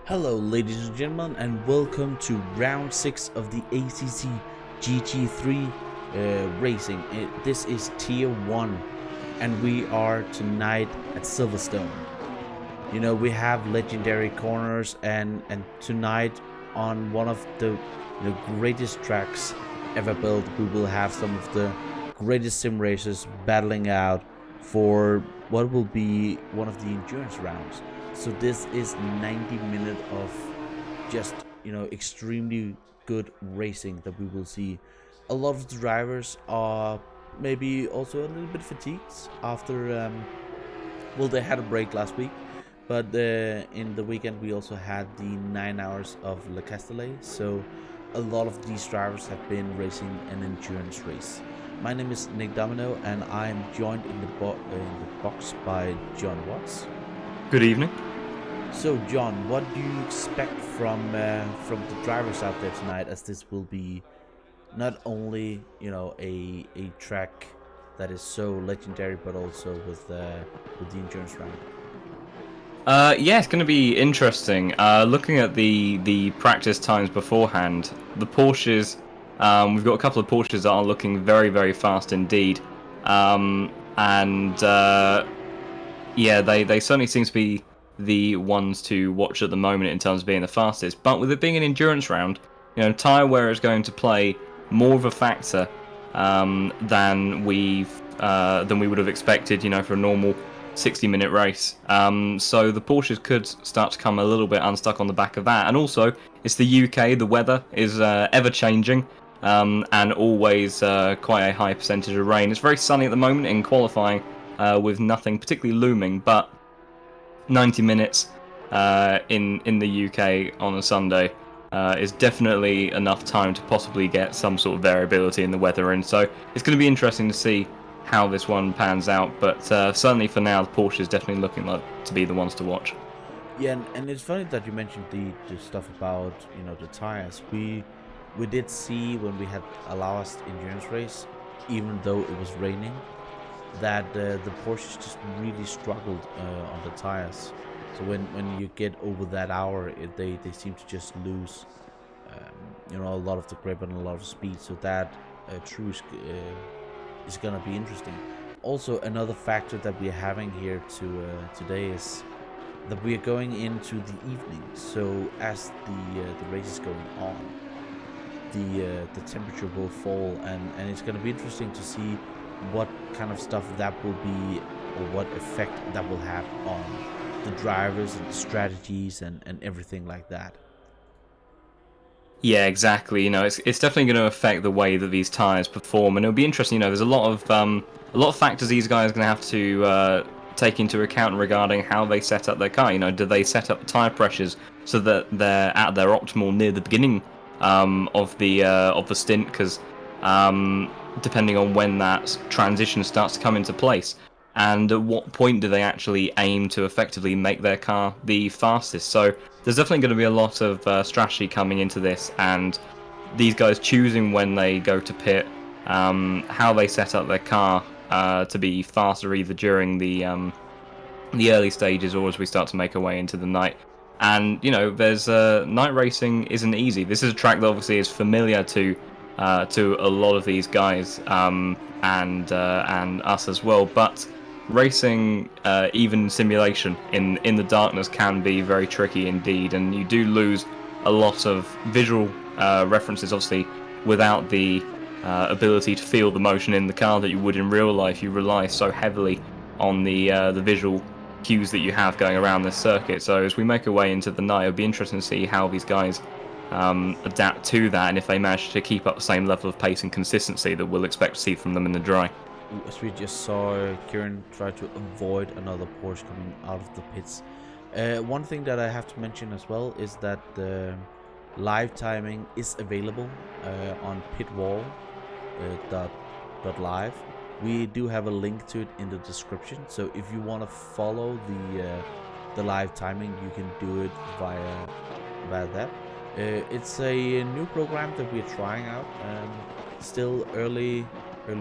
Hello ladies and gentlemen, and welcome to round 6 of the ACC GT3 racing. This is tier 1 and we are tonight at Silverstone. You know, we have legendary corners, and tonight on one of the greatest tracks ever built, we will have some of the greatest sim racers battling out for what will be one of the endurance rounds. So this is 90 minutes of just, extremely good racing that we will see. A lot of the drivers are maybe also a little bit fatigued after well, they had a break last week, but in the weekend we also had the 9 hours of Le Castellet, so a lot of these drivers have been racing an endurance race. My name is Nick Domino, and I am joined in the box by John Watts. Good evening. So, John, what do you expect from the drivers out there tonight, as this will be not only a track that is so legendary, but also with the endurance round? Yeah, it's going to be interesting. Looking at the practice times beforehand, the Porsches, we've got a couple of Porsches that are looking very, very fast indeed. Yeah, they certainly seem to be the ones to watch at the moment in terms of being the fastest. But with it being an endurance round, tyre wear is going to play more of a factor than we would have expected, for a normal 60-minute race. So the Porsches could start to come a little bit unstuck on the back of that. And also, it's the UK, the weather is ever changing, and always quite a high percentage of rain. It's very sunny at the moment in qualifying, with nothing particularly looming, but 90 minutes in the UK on a Sunday is definitely enough time to possibly get some sort of variability in the weather, and so it's going to be interesting to see how this one pans out. But certainly for now, the Porsche is definitely looking like to be the ones to watch. Yeah, and it's funny that you mentioned the stuff about the tires. We did see when we had a last endurance race, even though it was raining, that the Porsches just really struggled on the tires. So when you get over that hour, they seem to just lose a lot of the grip and a lot of speed. So that is gonna be interesting. Also, another factor that we're having here today is that we are going into the evening. So as the race is going on, the temperature will fall, and it's going to be interesting to see what kind of stuff that will be, or what effect that will have on the drivers and the strategies and everything like that. Yeah, exactly. It's definitely going to affect the way that these tires perform, and it'll be interesting. There's a lot of factors these guys are going to have to take into account regarding how they set up their car. Do they set up the tire pressures so that they're at their optimal near the beginning of the stint? Because depending on when that transition starts to come into place, and at what point do they actually aim to effectively make their car the fastest. So there's definitely going to be a lot of strategy coming into this, and these guys choosing when they go to pit, how they set up their car to be faster either during the early stages or as we start to make our way into the night. And there's night racing isn't easy. This is a track that obviously is familiar to a lot of these guys, and us as well. But racing, even simulation in the darkness, can be very tricky indeed, and you do lose a lot of visual references, obviously, without the ability to feel the motion in the car that you would in real life. You rely so heavily on the visual cues that you have going around this circuit. So as we make our way into the night, it'll be interesting to see how these guys adapt to that, and if they manage to keep up the same level of pace and consistency that we'll expect to see from them in the dry. As we just saw, Kieran try to avoid another Porsche coming out of the pits. One thing that I have to mention as well is that the live timing is available on pitwall.live. We do have a link to it in the description, so if you want to follow the live timing, you can do it via that. It's a new program that we're trying out, still early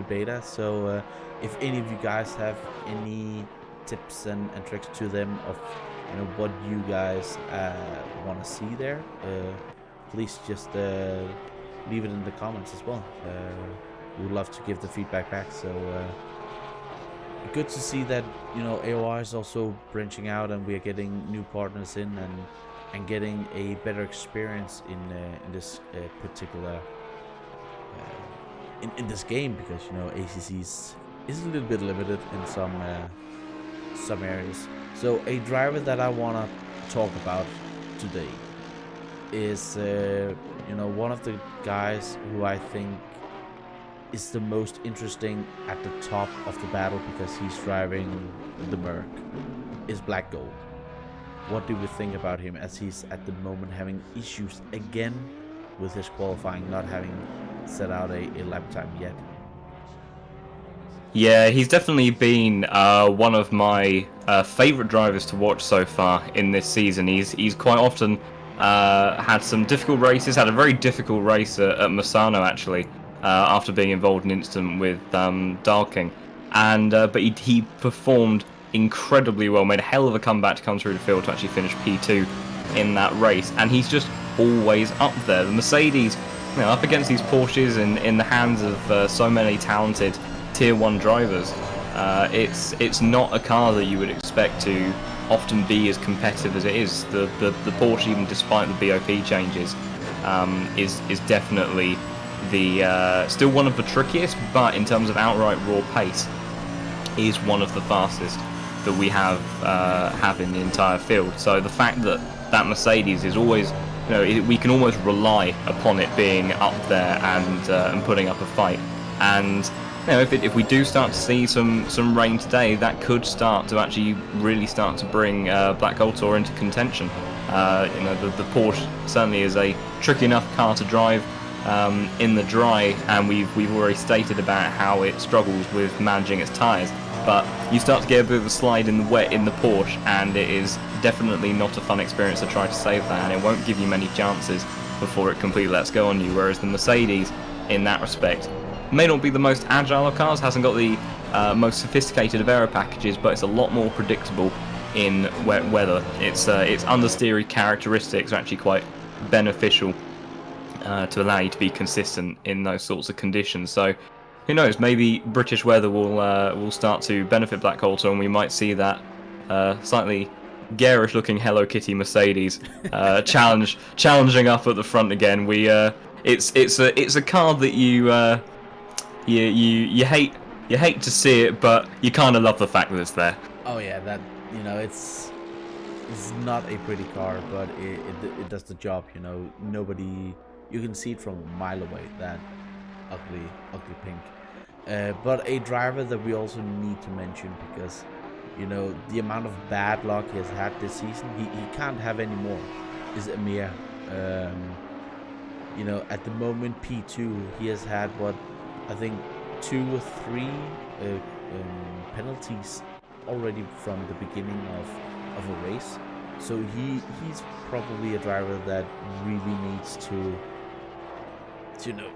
beta, so if any of you guys have any tips and tricks to them of what you guys want to see there, please just leave it in the comments as well. We would love to give the feedback back. So good to see that, you know, AOR is also branching out, and we are getting new partners in, and getting a better experience in this particular in this game, because, you know, ACC is a little bit limited in some areas. So a driver that I want to talk about today is you know, one of the guys who I think is the most interesting at the top of the battle, because he's driving the Merc, is Black Gold. What do we think about him, as he's at the moment having issues again with his qualifying, not having set out a lap time yet? Yeah, he's definitely been one of my favourite drivers to watch so far in this season. He's quite often had some difficult races, had a very difficult race at Misano actually, after being involved in an incident with Darking. And but he performed incredibly well, made a hell of a comeback to come through the field to actually finish P2 in that race. And he's just always up there. The Mercedes, you know, up against these Porsches in the hands of so many talented Tier 1 drivers, it's not a car that you would expect to often be as competitive as it is. The Porsche, even despite the BOP changes, is definitely the still one of the trickiest, but in terms of outright raw pace, is one of the fastest that we have in the entire field. So the fact that Mercedes is always, you know, we can almost rely upon it being up there and putting up a fight. And you know, if we do start to see some rain today, that could start to actually really start to bring Black Gold Tour into contention. You know, the Porsche certainly is a tricky enough car to drive in the dry, and we've already stated about how it struggles with managing its tyres. But you start to get a bit of a slide in the wet in the Porsche, and it is definitely not a fun experience to try to save that, and it won't give you many chances before it completely lets go on you. Whereas the Mercedes, in that respect, may not be the most agile of cars, hasn't got the most sophisticated of aero packages, but it's a lot more predictable in wet weather. Its understeery characteristics are actually quite beneficial to allow you to be consistent in those sorts of conditions. So who knows, maybe British weather will start to benefit Black Gold Tour, and we might see that slightly garish looking Hello Kitty Mercedes challenging up at the front again. It's a car that you hate to see it, but you kind of love the fact that it's there. Oh yeah, that, you know, it's not a pretty car, but it does the job. You know, nobody, you can see it from a mile away, that ugly pink. But a driver that we also need to mention, because, you know, the amount of bad luck he has had this season, he can't have any more, is Amir. You know, at the moment P2, he has had, what, I think 2 or 3 penalties already from the beginning of a race. So he's probably a driver that really needs to you know,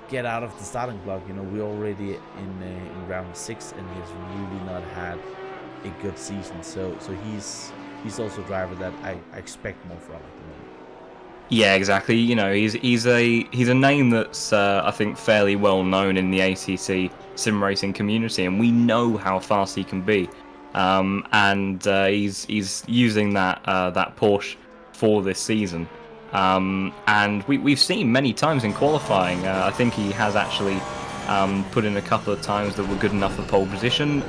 get out of the starting block. You know, we're already in round 6, and he has really not had a good season. So he's also a driver that I expect more from at the moment. Yeah, exactly. You know, he's a name that's I think fairly well known in the ACC sim racing community, and we know how fast he can be. And he's using that Porsche for this season. And we've seen many times in qualifying. I think he has actually put in a couple of times that were good enough for pole position.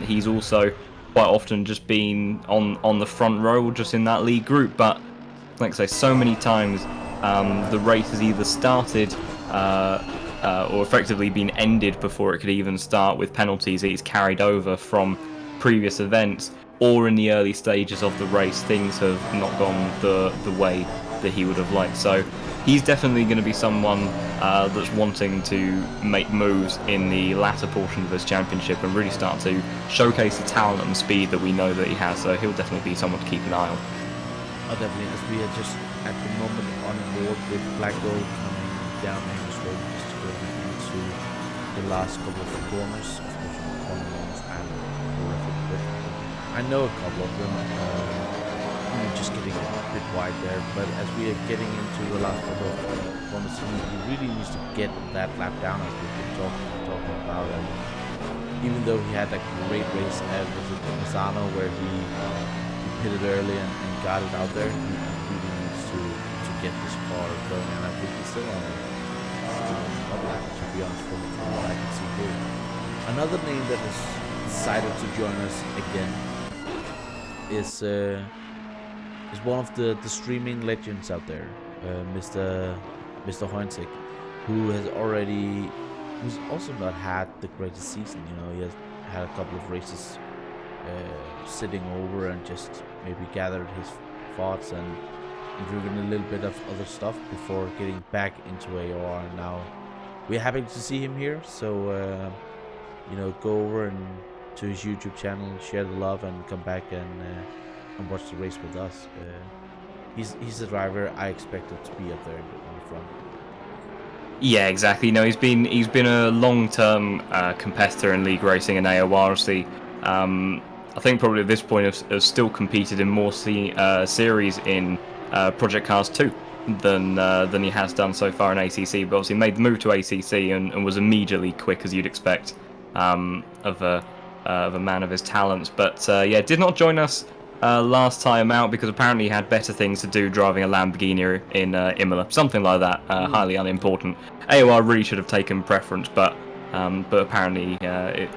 He's also quite often just been on the front row, just in that lead group. But like I say, so many times the race has either started or effectively been ended before it could even start, with penalties that he's carried over from previous events, or in the early stages of the race things have not gone the way that he would have liked. So he's definitely going to be someone that's wanting to make moves in the latter portion of his championship and really start to showcase the talent and speed that we know that he has. So he'll definitely be someone to keep an eye on. Oh, definitely, as we are just at the moment on board with Black Gold coming down Angus Road, just going into the last couple of corners, of course, corner ones and rFactor. I know a couple of them, just getting a bit wide there, but as we are getting into the last couple of corners, he really needs to get that lap down, as we've been talking about, and even though he had a great race at Misano where he pitted early and got it out there, he really needs to get this car going, and I think he's still on a lap, to be honest, from what I can see here. Another name that has decided to join us again is one of the streaming legends out there, Mr. Hoinsick, who's also not had the greatest season. You know, he has had a couple of races sitting over and just maybe gathered his thoughts and driven a little bit of other stuff before getting back into AOR. And now we're happy to see him here. So you know, go over and to his YouTube channel, share the love, and come back and watch the race with us. He's the driver I expected to be up there on the front. Yeah, exactly. No, he's been a long-term competitor in league racing and AOR. I think probably at this point have still competed in more series in Project Cars 2 than he has done so far in ACC. But obviously made the move to ACC and was immediately quick, as you'd expect of a man of his talents. But yeah, did not join us last time out because apparently he had better things to do driving a Lamborghini in Imola, something like that. Highly unimportant. AOR really should have taken preference, but apparently it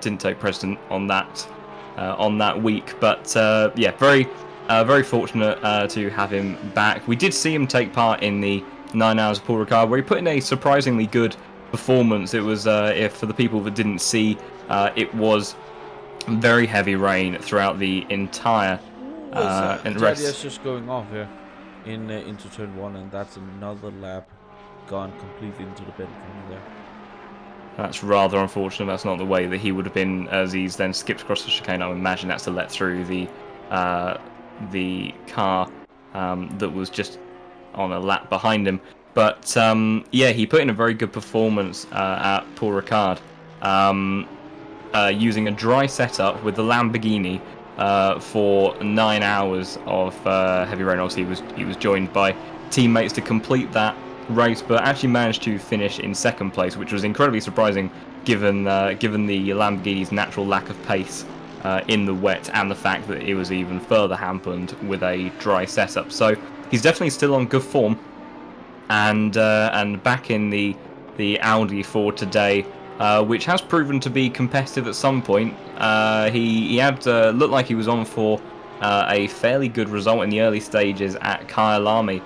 didn't take precedent on that week. But yeah, very fortunate to have him back. We did see him take part in the 9 Hours of Paul Ricard, where he put in a surprisingly good performance. It was, if for the people that didn't see, it was very heavy rain throughout the entire and radius just going off here into turn 1, and that's another lap gone completely into the bin from there. That's rather unfortunate. That's not the way that he would have been, as he's then skipped across the chicane. I would imagine that's to let through the car that was just on a lap behind him. But yeah, he put in a very good performance at Paul Ricard, using a dry setup with the Lamborghini for 9 hours of heavy rain. Obviously, he was joined by teammates to complete that race, but actually managed to finish in second place, which was incredibly surprising given the Lamborghini's natural lack of pace in the wet, and the fact that it was even further hampered with a dry setup. So he's definitely still on good form, and back in the Audi for today, which has proven to be competitive at some point. He had looked like he was on for a fairly good result in the early stages at Kyalami,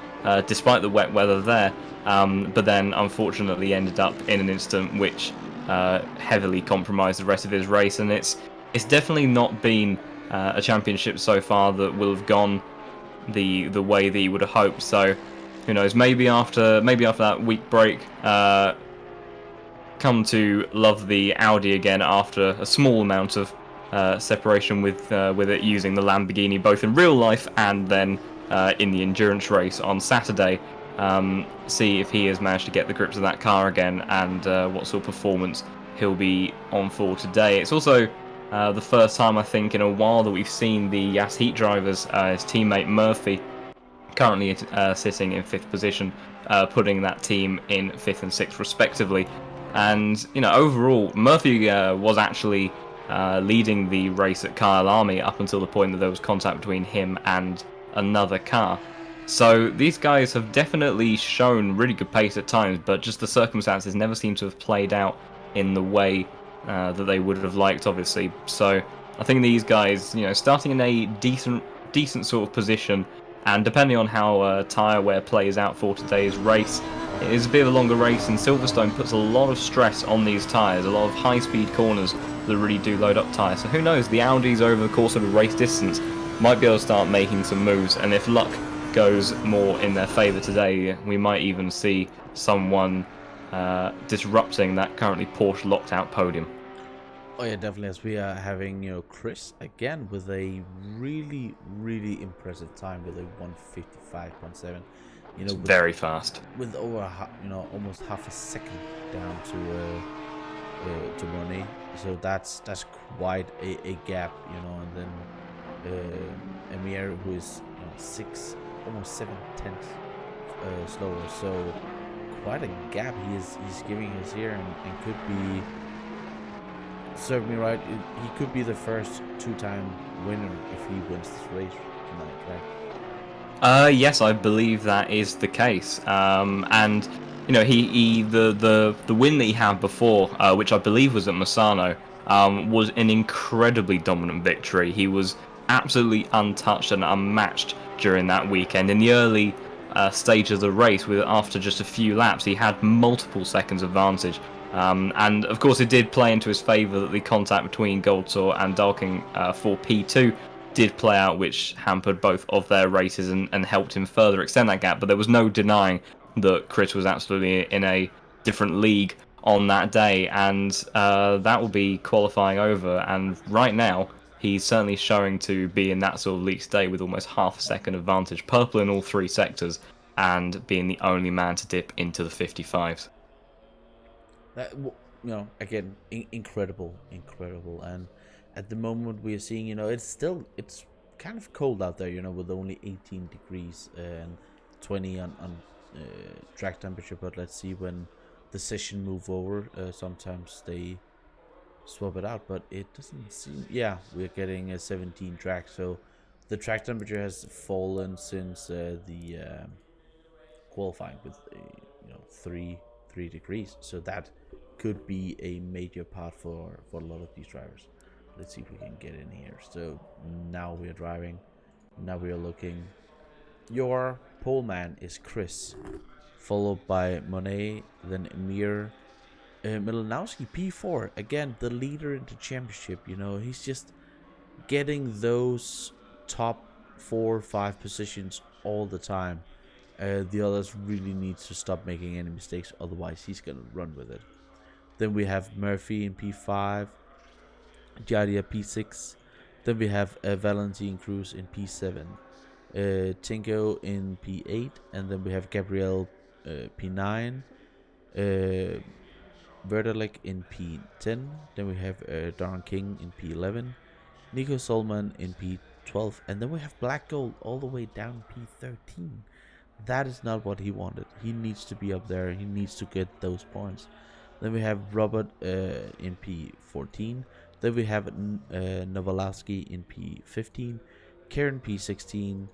despite the wet weather there, but then unfortunately ended up in an incident which heavily compromised the rest of his race. And it's definitely not been a championship so far that will have gone the way that he would have hoped. So who knows? Maybe after that week break, come to love the Audi again after a small amount of separation with it using the Lamborghini, both in real life and then in the endurance race on Saturday. See if he has managed to get the grips of that car again, and what sort of performance he'll be on for today. It's also the first time, I think, in a while that we've seen the Yas Heat drivers, his teammate Murphy, currently sitting in 5th position, putting that team in 5th and 6th respectively. And you know, overall, Murphy was actually leading the race at Kyalami up until the point that there was contact between him and another car. So these guys have definitely shown really good pace at times, but just the circumstances never seem to have played out in the way that they would have liked, obviously. So I think these guys, you know, starting in a decent sort of position, and depending on how tyre wear plays out for today's race, it is a bit of a longer race, and Silverstone puts a lot of stress on these tyres, a lot of high-speed corners that really do load up tyres. So who knows, the Audis over the course of a race distance might be able to start making some moves, and if luck goes more in their favour today, we might even see someone disrupting that currently Porsche locked out podium. Oh yeah, definitely, as we are having, you know, Chris again with a really impressive time with a 1:55.7. You know, very fast. With over almost half a second down to Monet. So that's quite a gap, you know. And then Emir, who is almost 7/10 slower. So quite a gap he's giving us here, and could be serve me right. He could be the first two-time winner if he wins this race tonight, right? Yes, I believe that is the case. And you know, the win that he had before, which I believe was at Misano, was an incredibly dominant victory. He was absolutely untouched and unmatched during that weekend. In the early stage of the race, after just a few laps, he had multiple seconds advantage. And of course, it did play into his favour that the contact between Goldsaw and Dalking for P2 did play out, which hampered both of their races and helped him further extend that gap. But there was no denying that Chris was absolutely in a different league on that day, and that will be qualifying over. And right now, he's certainly showing to be in that sort of league state with almost half a second advantage, purple in all three sectors, and being the only man to dip into the 55s. That again, incredible, and at the moment we are seeing, it's kind of cold out there, with only 18 degrees and 20 on track temperature. But let's see when the session move over. Sometimes they swap it out, but it doesn't seem. Yeah, we're getting a 17 track, so the track temperature has fallen since the qualifying with 3 degrees, so that could be a major part for a lot of these drivers. Let's see if we can get in here. So now we are driving, now we are looking. Your pole man is Chris, followed by Monet, then Emir, Milanowski P4, again the leader in the championship. He's just getting those top 4 or 5 positions all the time. The others really needs to stop making any mistakes, otherwise he's gonna run with it. Then we have Murphy in P5, Jadia P6. Then we have Valentine Cruz in P7, Tinko in P8, and then we have Gabriel P9, Verdalek in P10. Then we have Darren King in P11, Nico Solman in P12, and then we have Black Gold all the way down P13. That is not what he wanted. He needs to be up there. He needs to get those points. Then we have Robert in P14. Then we have Novalowski in P15. Karen P16.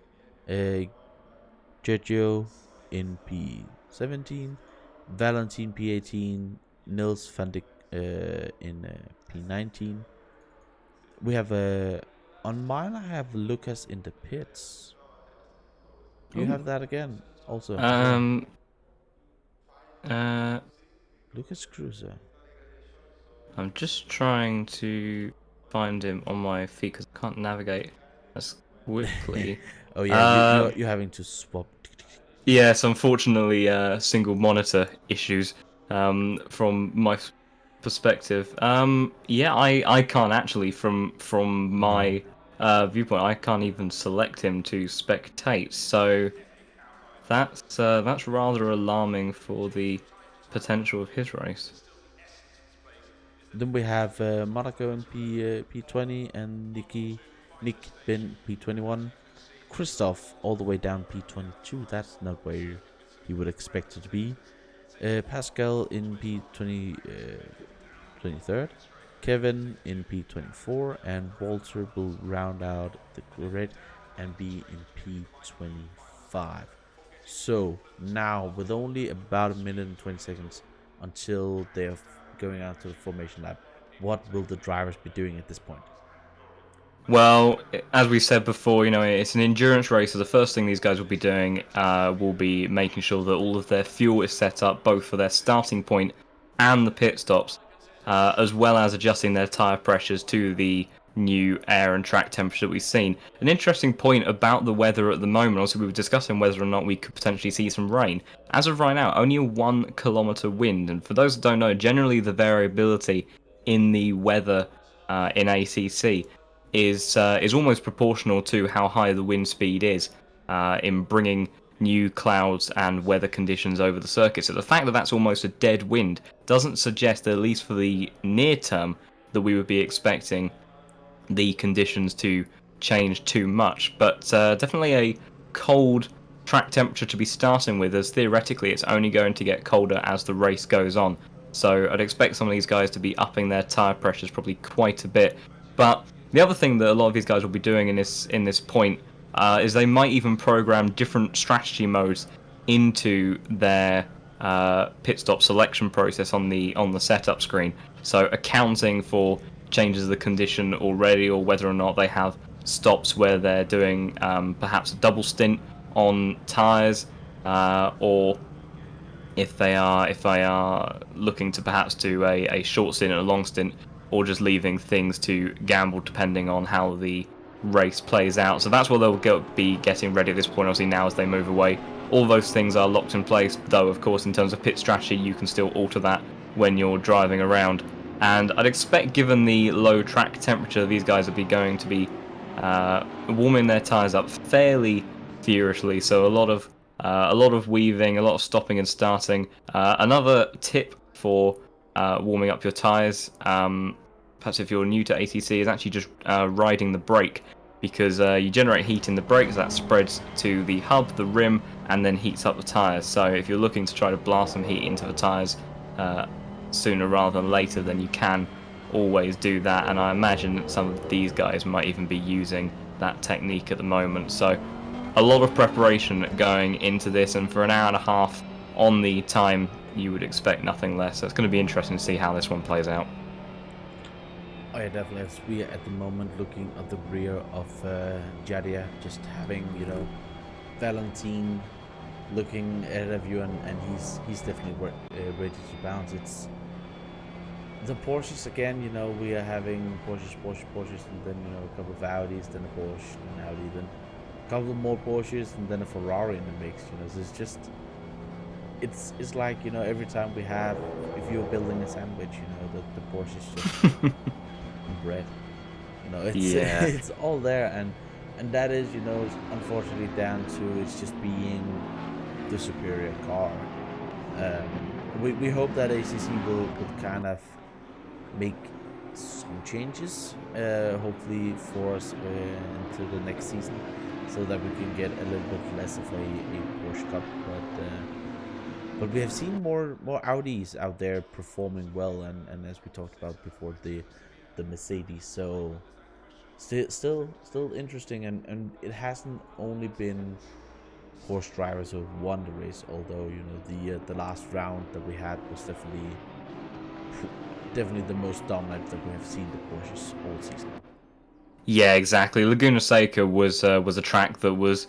Giorgio in P17. Valentin P18. Nils van Dijk in P19. We have on mine. I have Lucas in the pits. Do you have that again? Also. Lucas Cruiser. I'm just trying to find him on my feed because I can't navigate as quickly. Oh yeah, you're having to swap. Yes, unfortunately, single monitor issues from my perspective. Yeah, I can't actually from my viewpoint. I can't even select him to spectate. So that's rather alarming for the potential of his race. Then we have Monaco in P20 and Nick Bin P21. Christoph all the way down P22. That's not where you would expect it to be. Pascal in P20 23rd. Kevin in P24, and Walter will round out the grid and be in P25. So now, with only about a minute and 20 seconds until they're going out to the formation lap, what will the drivers be doing at this point? Well, as we said before, it's an endurance race, so the first thing these guys will be doing will be making sure that all of their fuel is set up, both for their starting point and the pit stops, as well as adjusting their tyre pressures to the new air and track temperature that we've seen. An interesting point about the weather at the moment, also we were discussing whether or not we could potentially see some rain. As of right now, only a 1 kilometer wind, and for those that don't know, generally the variability in the weather in ACC is almost proportional to how high the wind speed is in bringing new clouds and weather conditions over the circuit. So the fact that that's almost a dead wind doesn't suggest, at least for the near term, that we would be expecting the conditions to change too much. But definitely a cold track temperature to be starting with, as theoretically it's only going to get colder as the race goes on. So I'd expect some of these guys to be upping their tyre pressures probably quite a bit. But the other thing that a lot of these guys will be doing in this point is they might even program different strategy modes into their pit stop selection process on the setup screen. So accounting for changes of the condition already, or whether or not they have stops where they're doing perhaps a double stint on tyres, or if they are looking to perhaps do a short stint and a long stint, or just leaving things to gamble depending on how the race plays out. So that's what they'll be getting ready at this point, obviously, now as they move away. All those things are locked in place, though, of course, in terms of pit strategy, you can still alter that when you're driving around. And I'd expect, given the low track temperature, these guys will be going to be warming their tyres up fairly furiously, so a lot of weaving, a lot of stopping and starting. Another tip for warming up your tyres, perhaps if you're new to ATC, is actually just riding the brake, because you generate heat in the brakes, that spreads to the hub, the rim, and then heats up the tyres. So if you're looking to try to blast some heat into the tyres sooner rather than later, then you can always do that, and I imagine that some of these guys might even be using that technique at the moment. So a lot of preparation going into this, and for an hour and a half on the time, you would expect nothing less. So it's going to be interesting to see how this one plays out. Oh yeah, definitely. As we are at the moment looking at the rear of Jadia, just having, you know, Valentine looking ahead of you, and he's definitely ready to bounce. It's the Porsches again, you know, we are having Porsches, and then, you know, a couple of Audis, then a Porsche, an Audi, then a couple more Porsches, and then a Ferrari in the mix. You know, so it's just, it's like, you know, every time we have, if you're building a sandwich, you know, the Porsche is just bread. You know, it's it's all there, and that is, you know, unfortunately down to it's just being the superior car. We hope that ACC will kind of make some changes, hopefully for us into the next season, so that we can get a little bit less of a Porsche Cup. But we have seen more Audis out there performing well, and as we talked about before, the Mercedes. So still interesting, and it hasn't only been Porsche drivers who have won the race, although, you know, the last round that we had was definitely the most dominant that we have seen the Porsches all season. Yeah, exactly. Laguna Seca was a track that was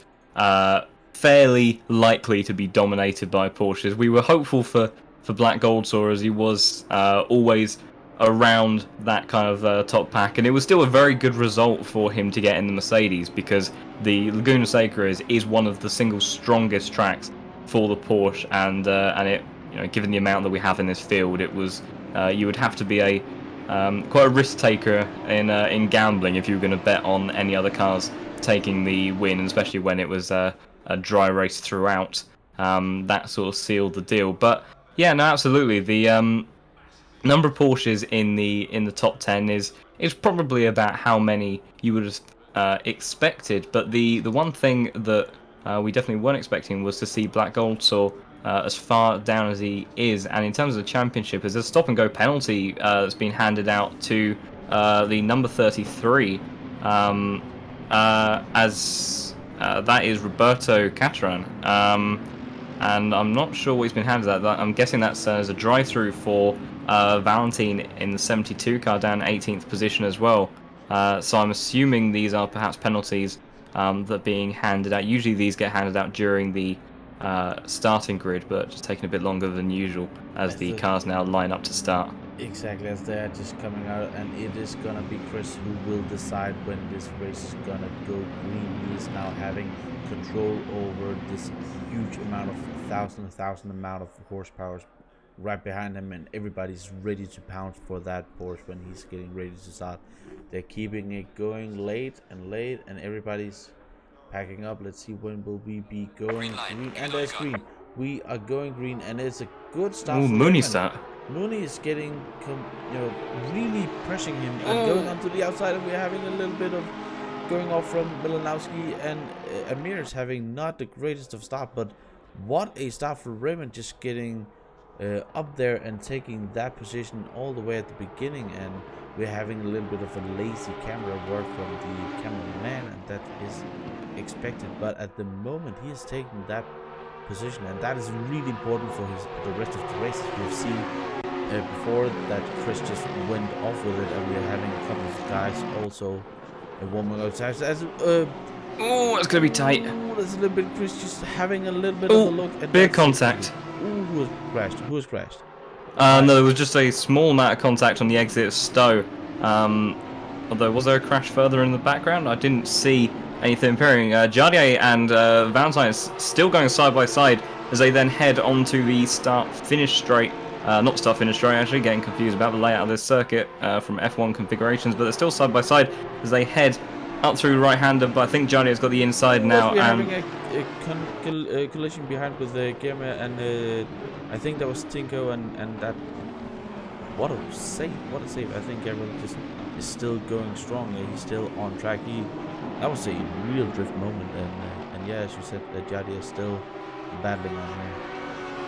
fairly likely to be dominated by Porsches. We were hopeful for Black Goldsaw, as he was always around that kind of top pack, and it was still a very good result for him to get in the Mercedes, because the Laguna Seca is one of the single strongest tracks for the Porsche, and it, you know, given the amount that we have in this field, it was you would have to be a quite a risk taker in gambling if you were going to bet on any other cars taking the win, especially when it was a dry race throughout. That sort of sealed the deal. But yeah, no, absolutely. The number of Porsches in the top 10 is probably about how many you would have expected. But the one thing that we definitely weren't expecting was to see Black Goldsaw as far down as he is. And in terms of the championship, there's a stop and go penalty that's been handed out to the number 33, as that is Roberto Catran. And I'm not sure what he's been handed that. I'm guessing that's as a drive-through for Valentine in the 72 car, down 18th position as well. So I'm assuming these are perhaps penalties that are being handed out. Usually these get handed out during the starting grid, but just taking a bit longer than usual as the cars now line up to start. Exactly, as they're just coming out, and it is gonna be Chris who will decide when this race is gonna go green. He is now having control over this huge amount of thousand amount of horsepower right behind him, and everybody's ready to pounce for that Porsche when he's getting ready to start. They're keeping it going late, and everybody's packing up. Let's see, when will we be going green? And there's green. We are going green, and it's a good start. Ooh, Mooney start. Mooney is getting, you know, really pressing him and going onto the outside, and we're having a little bit of going off from Milanowski, and Amir is having not the greatest of start, but what a start for Raymond, just getting up there and taking that position all the way at the beginning, and we're having a little bit of a lazy camera work from the cameraman, and that is expected. But at the moment he has taken that position, and that is really important for the rest of the races. We've seen before that Chris just went off with it, and we're having a couple of guys also warming outside. Oh, it's gonna be tight. There's a little bit Chris just having a little bit of a look at big contact. Ooh, who has crashed? Who has crashed? No, there was just a small amount of contact on the exit of Stowe. Although, was there a crash further in the background? I didn't see anything appearing. Jardier and Valentine is still going side by side as they then head onto the start-finish straight. Not start-finish straight, actually, getting confused about the layout of this circuit from F1 configurations, but they're still side by side as they head up through right-hander, but I think Jardier's got the inside now. We're having a collision behind with Guillermo, and I think that was Tinko, and that... What a save, what a save. I think everyone just is still going strong. He's still on track. That was a real drift moment, and yeah, as you said, Jardier is still battling on here.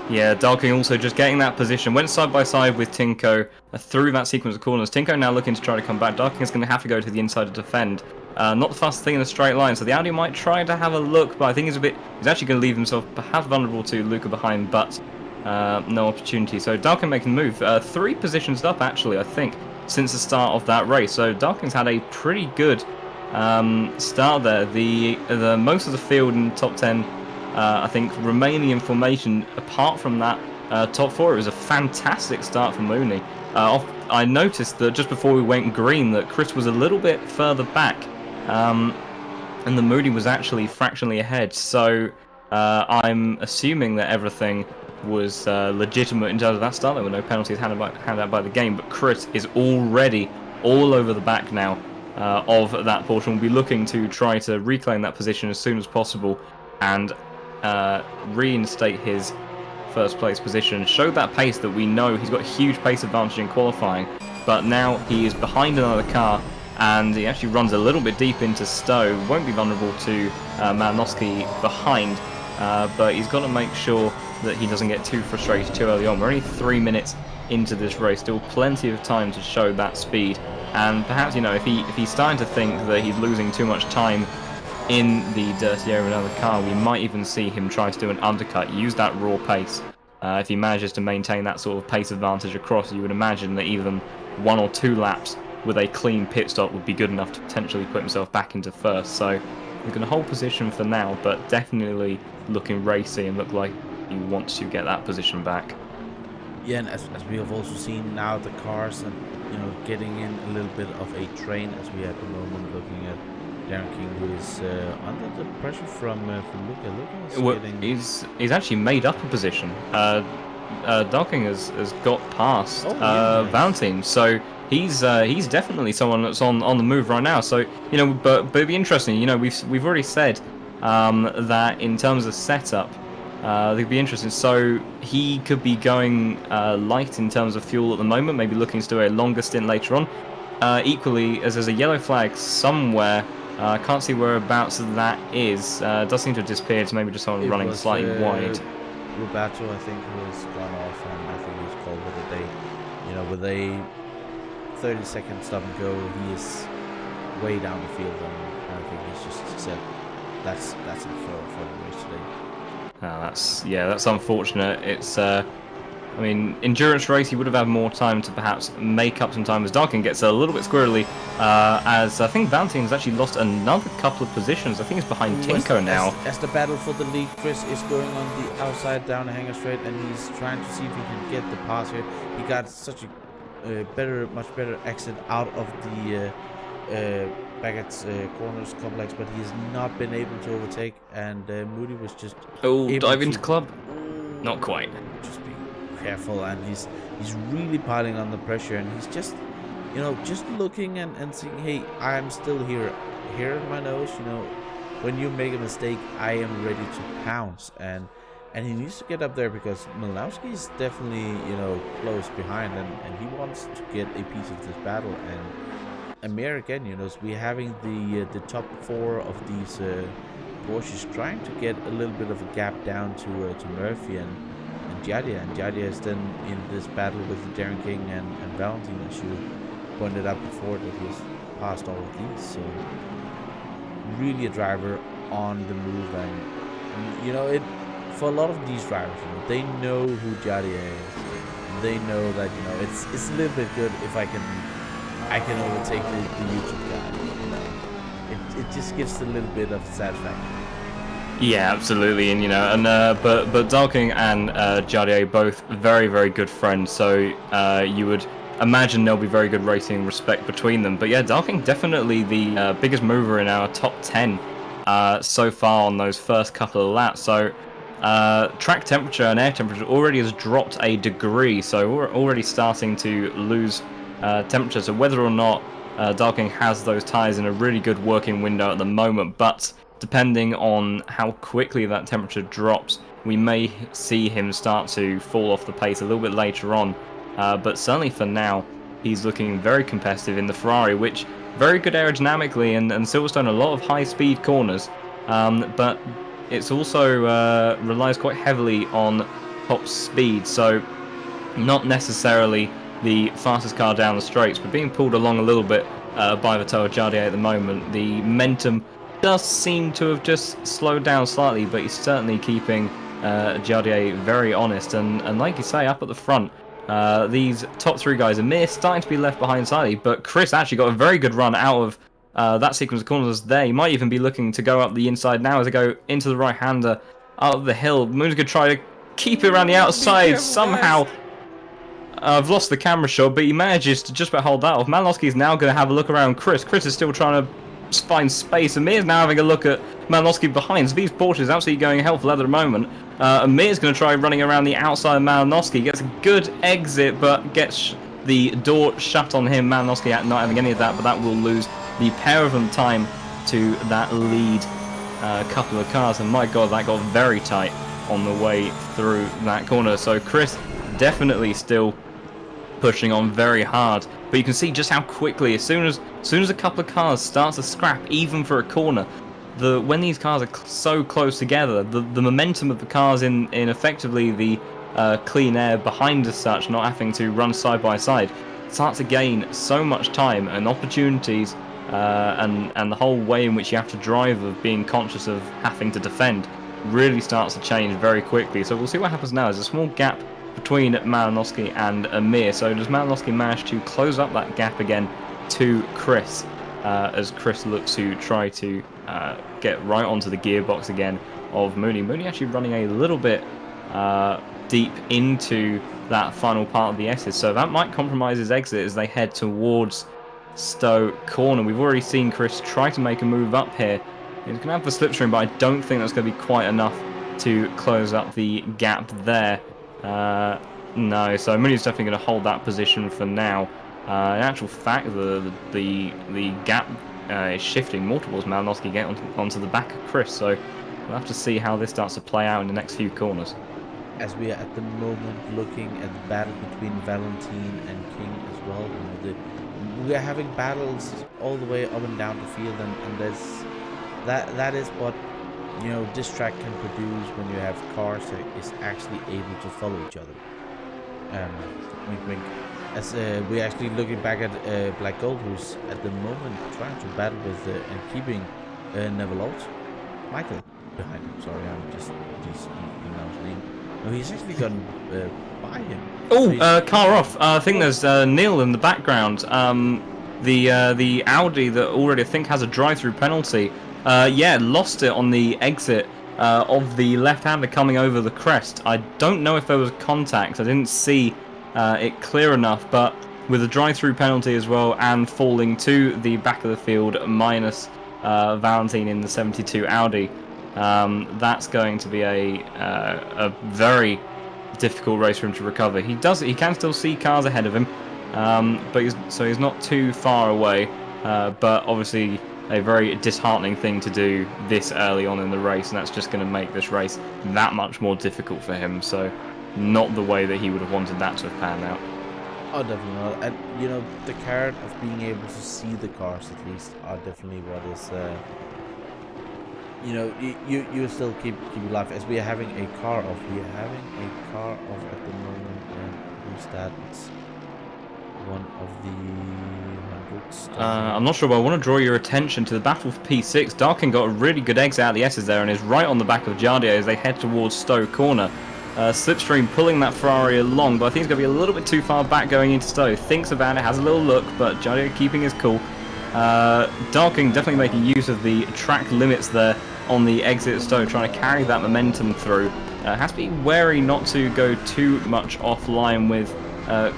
Yeah, Darking also just getting that position. Went side by side with Tinko through that sequence of corners. Tinko now looking to try to come back. Darking is going to have to go to the inside to defend. Not the fastest thing in a straight line, so the Audi might try to have a look, but I think he's actually going to leave himself perhaps vulnerable to Luca behind, but no opportunity. So Darkin making the move. 3 positions up, actually, I think, since the start of that race. So Darkin's had a pretty good start there. The most of the field in the top 10, I think, remaining in formation. Apart from that top 4, it was a fantastic start from Mooney. I noticed that just before we went green that Chris was a little bit further back, and the Mooney was actually fractionally ahead. So I'm assuming that everything was legitimate in terms of that start. There were no penalties handed out by the game, but Chris is already all over the back now of that portion. We'll be looking to try to reclaim that position as soon as possible and reinstate his first place position. Show that pace that we know. He's got a huge pace advantage in qualifying, but now he is behind another car, and he actually runs a little bit deep into Stowe. Won't be vulnerable to Malinowski behind, but he's got to make sure that he doesn't get too frustrated too early on. We're only 3 minutes into this race, still plenty of time to show that speed, and perhaps, you know, if he's starting to think that he's losing too much time in the dirty area of another car, we might even see him try to do an undercut, use that raw pace. If he manages to maintain that sort of pace advantage across, you would imagine that even 1 or 2 laps with a clean pit stop would be good enough to potentially put himself back into first. So he's going to hold position for now, but definitely looking racy and look like he wants to get that position back. Yeah, and as we have also seen now, the cars and, you know, getting in a little bit of a train, as we at the moment looking at Darren King, who is under the pressure from Luca. Well, he's actually made up a position. Darking has got past Valentine, so he's definitely someone that's on the move right now. So, you know, but it'd be interesting. You know, we've already said that in terms of setup, it'd be interesting. So he could be going light in terms of fuel at the moment, maybe looking to do a longer stint later on. Equally, as there's a yellow flag somewhere. I can't see whereabouts that is. It does seem to have disappeared, so maybe just someone running slightly wide. Roberto, I think, who has gone off, and I think he's called it a day. You know, with a 30-second stop and go, he is way down the field, and I think he's just said that's it for the race today. That's unfortunate. It's I mean, endurance race, he would have had more time to perhaps make up some time as Darkin gets a little bit squirrely, as I think Valentine's actually lost another couple of positions. I think he's behind Tinko now. As the battle for the lead, Chris is going on the outside down the hanger straight, and he's trying to see if he can get the pass here. He got such a much better exit out of the Baggett's corners complex, but he's not been able to overtake, and Moody was just dive into club. Not quite. Just be careful, and he's really piling on the pressure, and he's just, you know, just looking and saying, hey, I'm still here at my nose. You know, when you make a mistake, I am ready to pounce, and he needs to get up there, because Malinowski is definitely, you know, close behind, and he wants to get a piece of this battle. And Amir, again, you know, we're having the top 4 of these Porsches trying to get a little bit of a gap down to Murphy, and Giadia, and Giadia is then in this battle with the Darren King and Valentine, as you pointed out before, that he's passed all of these. So really a driver on the move, and you know, it for a lot of these drivers, you know, they know who Giadia is. They know that, you know, it's a little bit good if I can overtake the YouTube guy. You know, it just gives a little bit of satisfaction. Yeah, absolutely, and you know, and but Darking and Jardier both very, very good friends, so you would imagine there'll be very good racing and respect between them. But yeah, Darking definitely the biggest mover in our top 10 so far on those first couple of laps. So track temperature and air temperature already has dropped a degree, so we're already starting to lose temperature. So whether or not Darking has those tyres in a really good working window at the moment, but depending on how quickly that temperature drops, we may see him start to fall off the pace a little bit later on. But certainly for now, he's looking very competitive in the Ferrari, which very good aerodynamically, and Silverstone a lot of high-speed corners. But it's also relies quite heavily on top speed, so not necessarily the fastest car down the straights, but being pulled along a little bit by Vittorio Jardier at the moment. The momentum does seem to have just slowed down slightly, but he's certainly keeping Jardier very honest, and like you say, up at the front, these top three guys, Amir starting to be left behind slightly, but Chris actually got a very good run out of that sequence of corners there. He might even be looking to go up the inside now as they go into the right-hander up the hill. Moon's going to try to keep it around the outside somehow. Guys. I've lost the camera shot, but he manages to just about hold that off. Malinowski is now going to have a look around Chris. Chris is still trying to find space. Amir's now having a look at Malinowski behind. Zvi's Porsche is absolutely going hell for leather at the moment. Amir's going to try running around the outside of Malinowski. Gets a good exit, but gets the door shut on him. Malinowski not having any of that, but that will lose the pair of them time to that lead couple of cars. And my God, that got very tight on the way through that corner. So Chris definitely still pushing on very hard, but you can see just how quickly, as soon as a couple of cars starts to scrap, even for a corner, when these cars are so close together, the momentum of the cars in effectively the clean air behind as such, not having to run side by side, starts to gain so much time and opportunities, and the whole way in which you have to drive, of being conscious of having to defend, really starts to change very quickly. So we'll see what happens now. There's a small gap between Malinowski and Amir. So does Malinowski manage to close up that gap again to Chris, as Chris looks to try to get right onto the gearbox again of Mooney. Mooney actually running a little bit deep into that final part of the S's, so that might compromise his exit as they head towards Stowe Corner. We've already seen Chris try to make a move up here. He's going to have the slipstream, but I don't think that's going to be quite enough to close up the gap there. No, so Mooney's definitely going to hold that position for now. In actual fact, the gap is shifting more towards Malinowski getting onto the back of Chris, so we'll have to see how this starts to play out in the next few corners. As we are at the moment looking at the battle between Valentine and King as well, you know, we are having battles all the way up and down the field, and that is what, you know, this track can produce when you have cars that is actually able to follow each other. Wink wink. As we're actually looking back at Black Gold, who's at the moment trying to battle with and keeping Nevelolt. Michael behind him. Sorry, I'm just pronouncing his name. No, he's actually gone by him. Oh, car off. I think there's Neil in the background. The Audi that already, I think, has a drive-through penalty. Yeah, lost it on the exit of the left-hander coming over the crest. I don't know if there was contact. I didn't see it clear enough, but with a drive-through penalty as well and falling to the back of the field minus Valentine in the 72 Audi, that's going to be a very difficult race for him to recover. He can still see cars ahead of him, but he's not too far away, but obviously a very disheartening thing to do this early on in the race, and that's just going to make this race that much more difficult for him. So not the way that he would have wanted that to have panned out. Oh, definitely not. And you know, the carrot of being able to see the cars at least are definitely what is you know, you still keep it alive as we are having a car off. We are having a car off at the moment. And who's that? It's one of the hundreds. I'm not sure, but I want to draw your attention to the battle for P6. Darkin got a really good exit out of the S's there and is right on the back of Jardier as they head towards Stowe Corner. Slipstream pulling that Ferrari along, but I think he's going to be a little bit too far back going into Stowe. Thinks about it, has a little look, but Jardier keeping his cool. Darking definitely making use of the track limits there on the exit of Stowe, trying to carry that momentum through. Has to be wary not to go too much offline with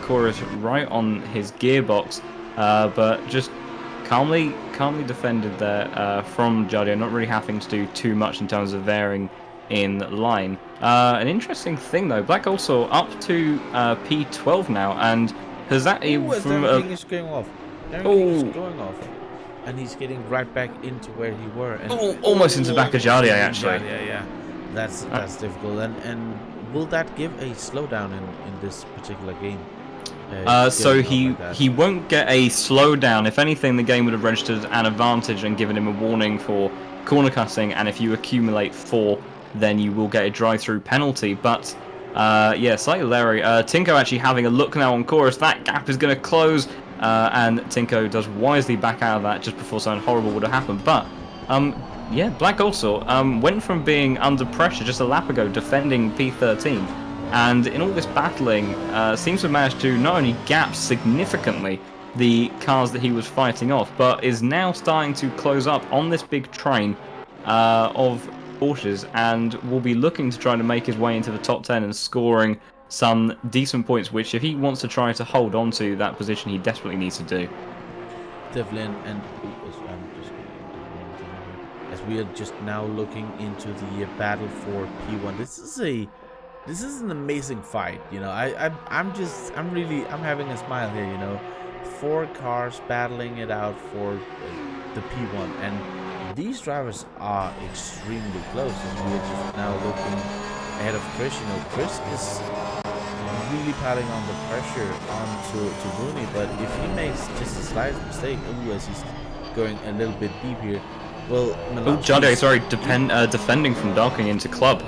Chorus right on his gearbox, but just calmly defended there from Jardier, not really having to do too much in terms of varying in line. An interesting thing though, Black also up to P12 now, and has that from everything is going off. Everything is going off, and he's getting right back into where he were. And almost into the back of Jardier actually. Yeah. That's difficult. And will that give a slowdown in this particular game? So he won't get a slowdown. If anything, the game would have registered an advantage and given him a warning for corner cutting, and if you accumulate 4, then you will get a drive-through penalty. But yeah, slightly leery. Tinko actually having a look now on Chorus. That gap is going to close, and Tinko does wisely back out of that just before something horrible would have happened. But yeah, Black also went from being under pressure just a lap ago defending P13, and in all this battling seems to have managed to not only gap significantly the cars that he was fighting off, but is now starting to close up on this big train of Porsches, and will be looking to try to make his way into the top 10 and scoring some decent points, which if he wants to try to hold on to that position, he desperately needs to do. Devlin, and as we are just now looking into the battle for P1, this is an amazing fight. You know, I'm having a smile here. You know, 4 cars battling it out for the P1, and these drivers are extremely close. As we are just now looking ahead of Chris, you know, Chris is really piling on the pressure onto Rooney, but if he makes just a slight mistake, as he's going a little bit deep here, well, Jardier, sorry, defending from Darking into club.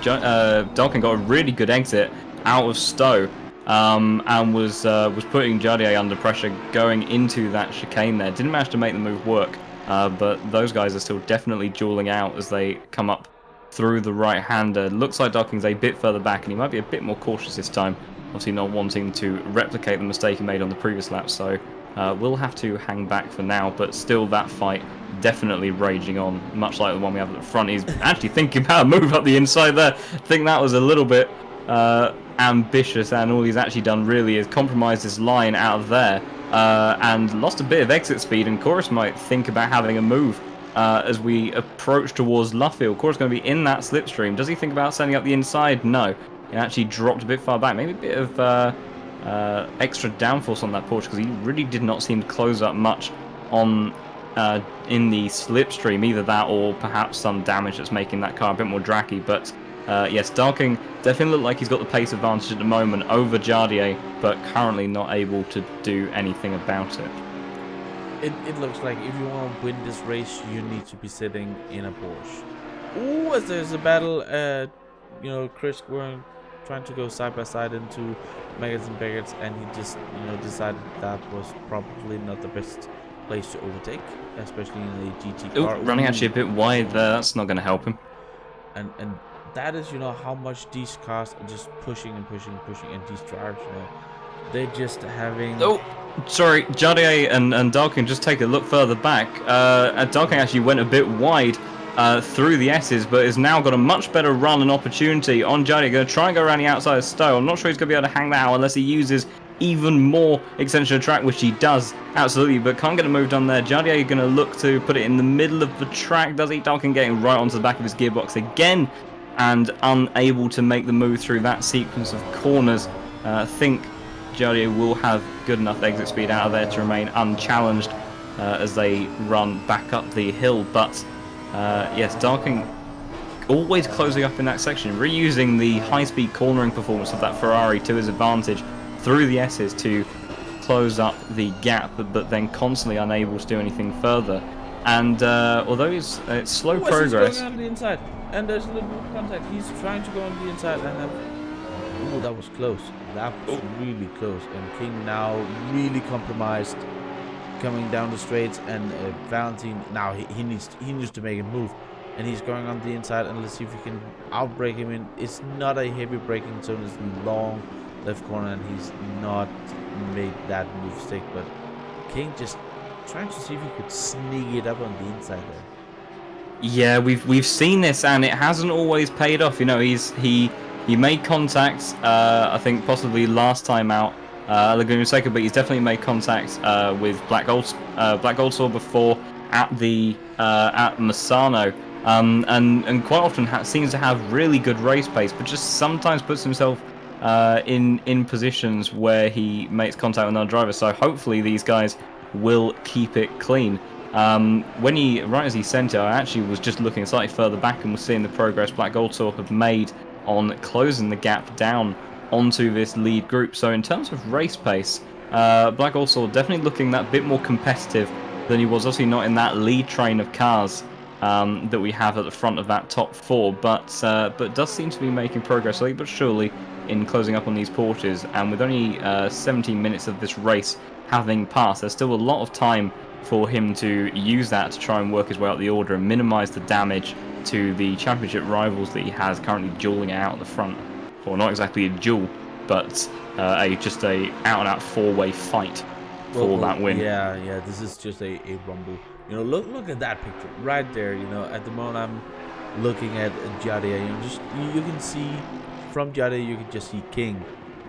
Darking got a really good exit out of Stowe, and was putting Jardier under pressure going into that chicane there. Didn't manage to make the move work. But those guys are still definitely dueling out as they come up through the right-hander. Looks like Darking's a bit further back, and he might be a bit more cautious this time. Obviously not wanting to replicate the mistake he made on the previous lap, so we'll have to hang back for now. But still, that fight definitely raging on, much like the one we have at the front. He's actually thinking about a move up the inside there. I think that was a little bit ambitious, and all he's actually done really is compromise this line out of there. And lost a bit of exit speed, and Chorus might think about having a move as we approach towards Luffield. Chorus going to be in that slipstream. Does he think about setting up the inside? No. He actually dropped a bit far back. Maybe a bit of extra downforce on that Porsche, because he really did not seem to close up much on in the slipstream. Either that or perhaps some damage that's making that car a bit more draggy. But yes, Darking definitely looked like he's got the pace advantage at the moment over Jardier, but currently not able to do anything about it. It looks like if you want to win this race, you need to be sitting in a Porsche. Ooh, as there's a battle, you know, Chris trying to go side by side into Maggots and Baggots, and he just, you know, decided that was probably not the best place to overtake, especially in a GT car. Running actually a bit wide there, that's not going to help him. And that is, you know, how much these cars are just pushing, and these drivers, you know, they're just having... Oh, sorry, Jardier and Darking just take a look further back. Darking actually went a bit wide through the S's, but has now got a much better run and opportunity on Jardier. Going to try and go around the outside of Stowe. I'm not sure he's going to be able to hang that out unless he uses even more extension of track, which he does, absolutely, but can't get a move done there. Jardier going to look to put it in the middle of the track. Does he? Darking getting right onto the back of his gearbox again, and unable to make the move through that sequence of corners. I think Jardier will have good enough exit speed out of there to remain unchallenged as they run back up the hill. But yes, Darking always closing up in that section, reusing the high-speed cornering performance of that Ferrari to his advantage through the S's to close up the gap, but then constantly unable to do anything further. And although it's slow He's progress. going on the inside, and there's a little bit of contact. He's trying to go on the inside, and then, ooh, that was close. That was really close. And King now really compromised, coming down the straights, and Valentine now he needs to make a move, and he's going on the inside. And let's see if we can outbrake him. In it's not a heavy braking zone; it's long left corner, and he's not made that move stick. But King just trying to see if he could sneak it up on the inside there. Yeah, we've seen this, and it hasn't always paid off. You know, he made contact. I think possibly last time out, Laguna Seca, but he's definitely made contact with Black Goldsword before at the at Misano, and quite often seems to have really good race pace, but just sometimes puts himself in positions where he makes contact with another driver. So hopefully these guys will keep it clean. Right as he sent it, I actually was just looking slightly further back and was seeing the progress Black Goldsword have made on closing the gap down onto this lead group. So in terms of race pace, Black Goldsword definitely looking that bit more competitive than he was. Obviously not in that lead train of cars that we have at the front of that top four, but does seem to be making progress slowly but surely in closing up on these Porsches. And with only 17 minutes of this race having passed, there's still a lot of time for him to use that to try and work his way up the order and minimise the damage to the championship rivals that he has currently dueling out at the front. Well, not exactly a duel, but just a out-and-out four-way fight for that win. Yeah, this is just a rumble. You know, look at that picture right there. You know, at the moment I'm looking at Giadia. You can see from Giadia, you can just see King,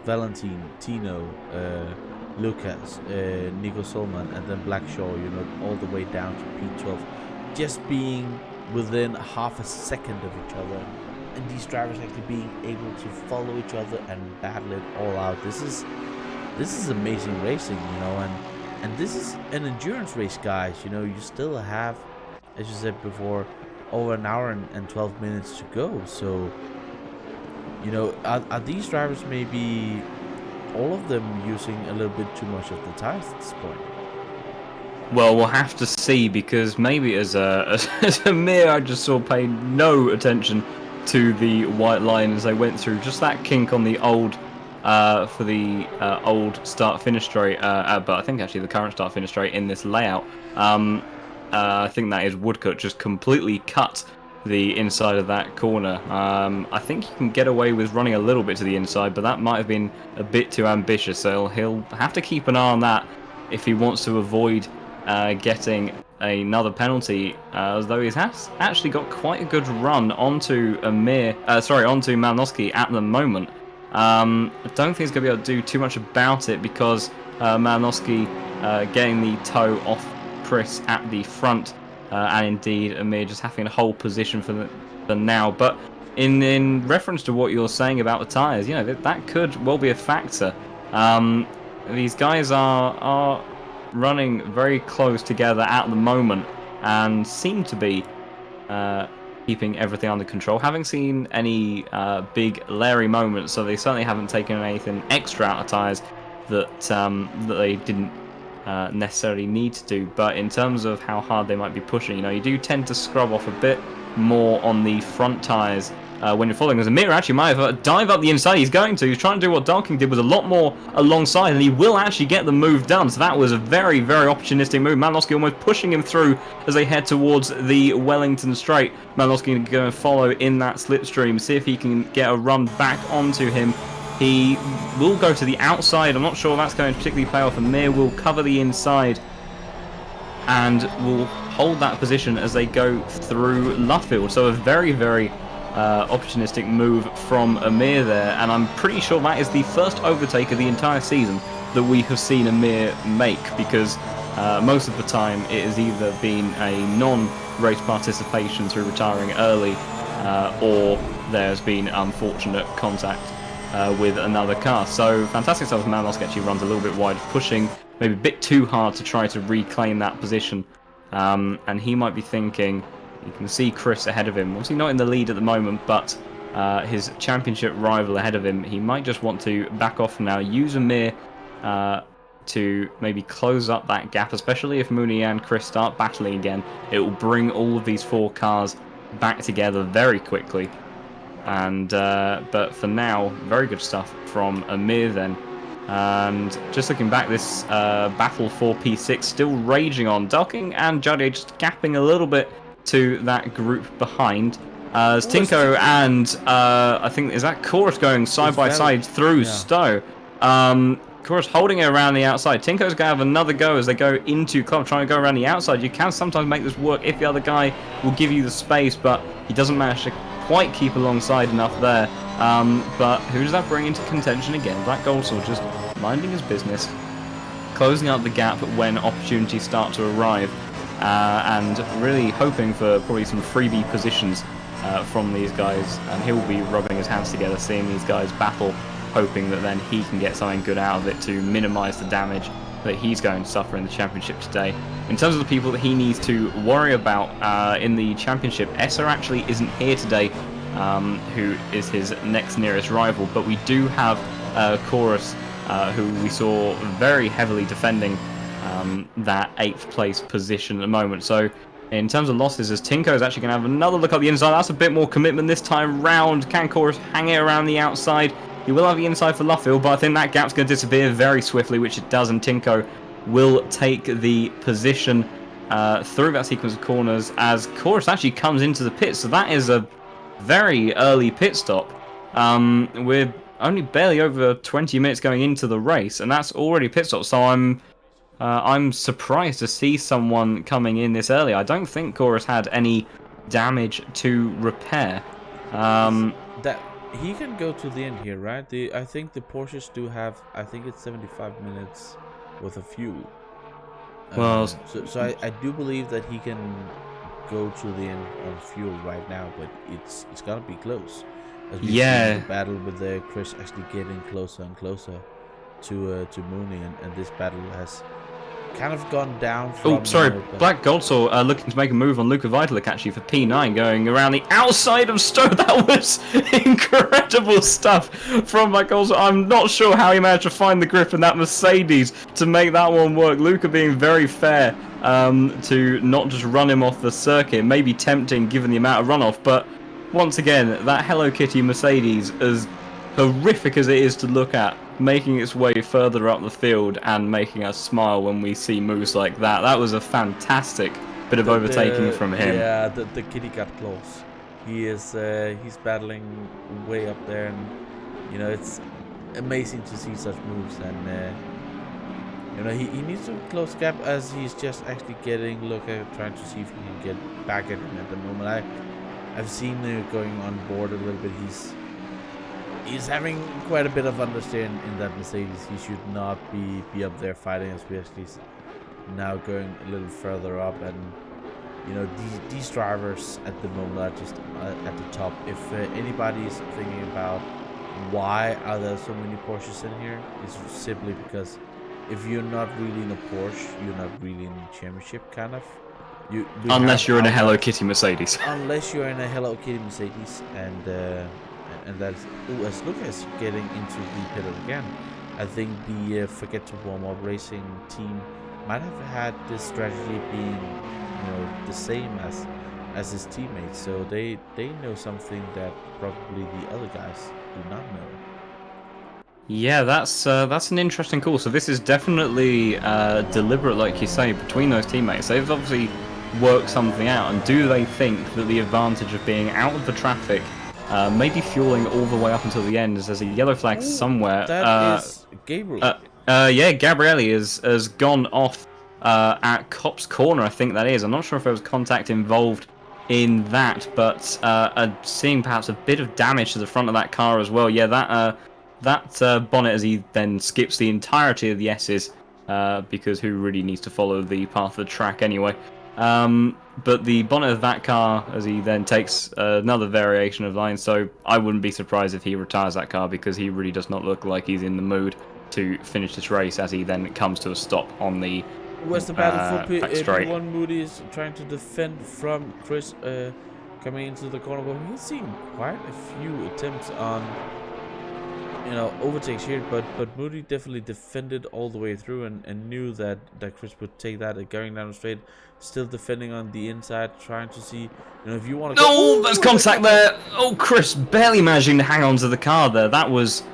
Valentine, Tino, Lucas, Nico Solman, and then Black Shaw, you know, all the way down to P12, just being within half a second of each other, and these drivers actually being able to follow each other and battle it all out. This is amazing racing, you know, and this is an endurance race, guys. You know, you still have, as you said before, over an hour and 12 minutes to go. So, you know, are these drivers maybe all of them using a little bit too much of the tires at this point? Well, we'll have to see, because maybe as a Mir, I just saw pay no attention to the white line as they went through. Just that kink on the old for the old start-finish straight, but I think actually the current start-finish straight in this layout. I think that is Woodcut just completely cut the inside of that corner. I think he can get away with running a little bit to the inside, but that might have been a bit too ambitious, so he'll have to keep an eye on that if he wants to avoid getting another penalty, as though he has actually got quite a good run onto onto Malinowski at the moment. I don't think he's going to be able to do too much about it, because Malinowski getting the toe off Chris at the front, and indeed Amir just having a whole position for now. But in reference to what you're saying about the tyres, you know, that could well be a factor. These guys are running very close together at the moment and seem to be keeping everything under control. Haven't seen any big Larry moments, so they certainly haven't taken anything extra out of tyres that they didn't necessarily need to do. But in terms of how hard they might be pushing, you know, you do tend to scrub off a bit more on the front tyres when you're following. As Amir actually might have dive up the inside. He's trying to do what Darking did, was a lot more alongside, and he will actually get the move done. So that was a very, very opportunistic move. Malinowski almost pushing him through as they head towards the Wellington Straight. Malinowski going to follow in that slipstream, see if he can get a run back onto him. He will go to the outside. I'm not sure if that's going to particularly pay off. Amir will cover the inside and will hold that position as they go through Luffield. So a very, very opportunistic move from Amir there, and I'm pretty sure that is the first overtake of the entire season that we have seen Amir make, because most of the time it has either been a non-race participation through retiring early, or there's been unfortunate contact with another car. So fantastic stuff. Malinowski actually runs a little bit wide, pushing maybe a bit too hard to try to reclaim that position, and he might be thinking, you can see Chris ahead of him, obviously not in the lead at the moment, but his championship rival ahead of him. He might just want to back off now, use Amir to maybe close up that gap, especially if Mooney and Chris start battling again. It will bring all of these 4 cars back together very quickly. And but for now, very good stuff from Amir then. And just looking back, this battle for P6 still raging on. Ducking and Judge just gapping a little bit to that group behind. As Tinko and I think, is that Chorus going side by side through Stowe. Chorus holding it around the outside. Tinko's going to have another go as they go into club, trying to go around the outside. You can sometimes make this work if the other guy will give you the space, but he doesn't manage to quite keep alongside enough there. But who does that bring into contention again? Black Goldsaw just minding his business, closing up the gap when opportunities start to arrive, and really hoping for probably some freebie positions from these guys. And he'll be rubbing his hands together, seeing these guys battle, hoping that then he can get something good out of it to minimise the damage that he's going to suffer in the championship today. In terms of the people that he needs to worry about in the championship, Esser actually isn't here today, who is his next nearest rival, but we do have Chorus, who we saw very heavily defending that 8th place position at the moment. So in terms of losses, as Tinko is actually going to have another look at the inside. That's a bit more commitment this time round. Can Chorus hang it around the outside? He will have the inside for Luffield, but I think that gap's going to disappear very swiftly, which it does, and Tinko will take the position through that sequence of corners as Chorus actually comes into the pit. So that is a very early pit stop. We're only barely over 20 minutes going into the race, and that's already a pit stop. So I'm surprised to see someone coming in this early. I don't think Chorus had any damage to repair. That he can go to the end here, right? I think the Porsches do have, I think it's 75 minutes worth of fuel. Well, so I do believe that he can go to the end on fuel right now, but it's gonna be close. As we see the battle with Chris actually getting closer and closer to Mooney, and this battle has kind of gone down from... Oh, sorry, Black Goldsaw looking to make a move on Luca Vitalik actually for P9, going around the outside of Stowe. That was incredible stuff from Black Goldsaw. I'm not sure how he managed to find the grip in that Mercedes to make that one work. Luca being very fair to not just run him off the circuit. Maybe tempting given the amount of runoff, but once again, that Hello Kitty Mercedes, as horrific as it is to look at, making its way further up the field and making us smile when we see moves like that. That was a fantastic bit of overtaking from him. Yeah, the kitty got close. He is he's battling way up there, and you know, it's amazing to see such moves. And you know, he needs to close gap as he's just actually getting trying to see if he can get back at him at the moment. I've seen going on board a little bit. He's having quite a bit of understanding in that Mercedes. He should not be up there fighting, especially now going a little further up. And you know, these drivers at the moment are just at the top. If anybody is thinking about why are there so many Porsches in here, it's simply because if you're not really in a Porsche, you're not really in the championship, kind of. Unless you're in a Hello Kitty Mercedes. Unless you're in a Hello Kitty Mercedes, and that's as Lucas getting into the pit again. I think the Forget to Warm Up Racing team might have had this strategy being, you know, the same as his teammates, so they know something that probably the other guys do not know. Yeah, that's an interesting call. So this is definitely deliberate, like you say, between those teammates. They've obviously worked something out, and do they think that the advantage of being out of the traffic, maybe fueling all the way up until the end, as there's a yellow flag somewhere. That is Gabriel. Yeah, Gabrielli has gone off at Cop's Corner, I think that is. I'm not sure if there was contact involved in that, but seeing perhaps a bit of damage to the front of that car as well. Yeah, that bonnet, as he then skips the entirety of the S's, because who really needs to follow the path of the track anyway. But the bonnet of that car, as he then takes another variation of line, so I wouldn't be surprised if he retires that car, because he really does not look like he's in the mood to finish this race, as he then comes to a stop on the Where's the battle for P1? Moody is trying to defend from Chris coming into the corner, but he's seen quite a few attempts on overtakes here, but Moody definitely defended all the way through and knew that Chris would take that going down the straight, still defending on the inside, trying to see, if you want to go. Oh, there's contact there. Oh, Chris barely managing to hang on to the car there. That was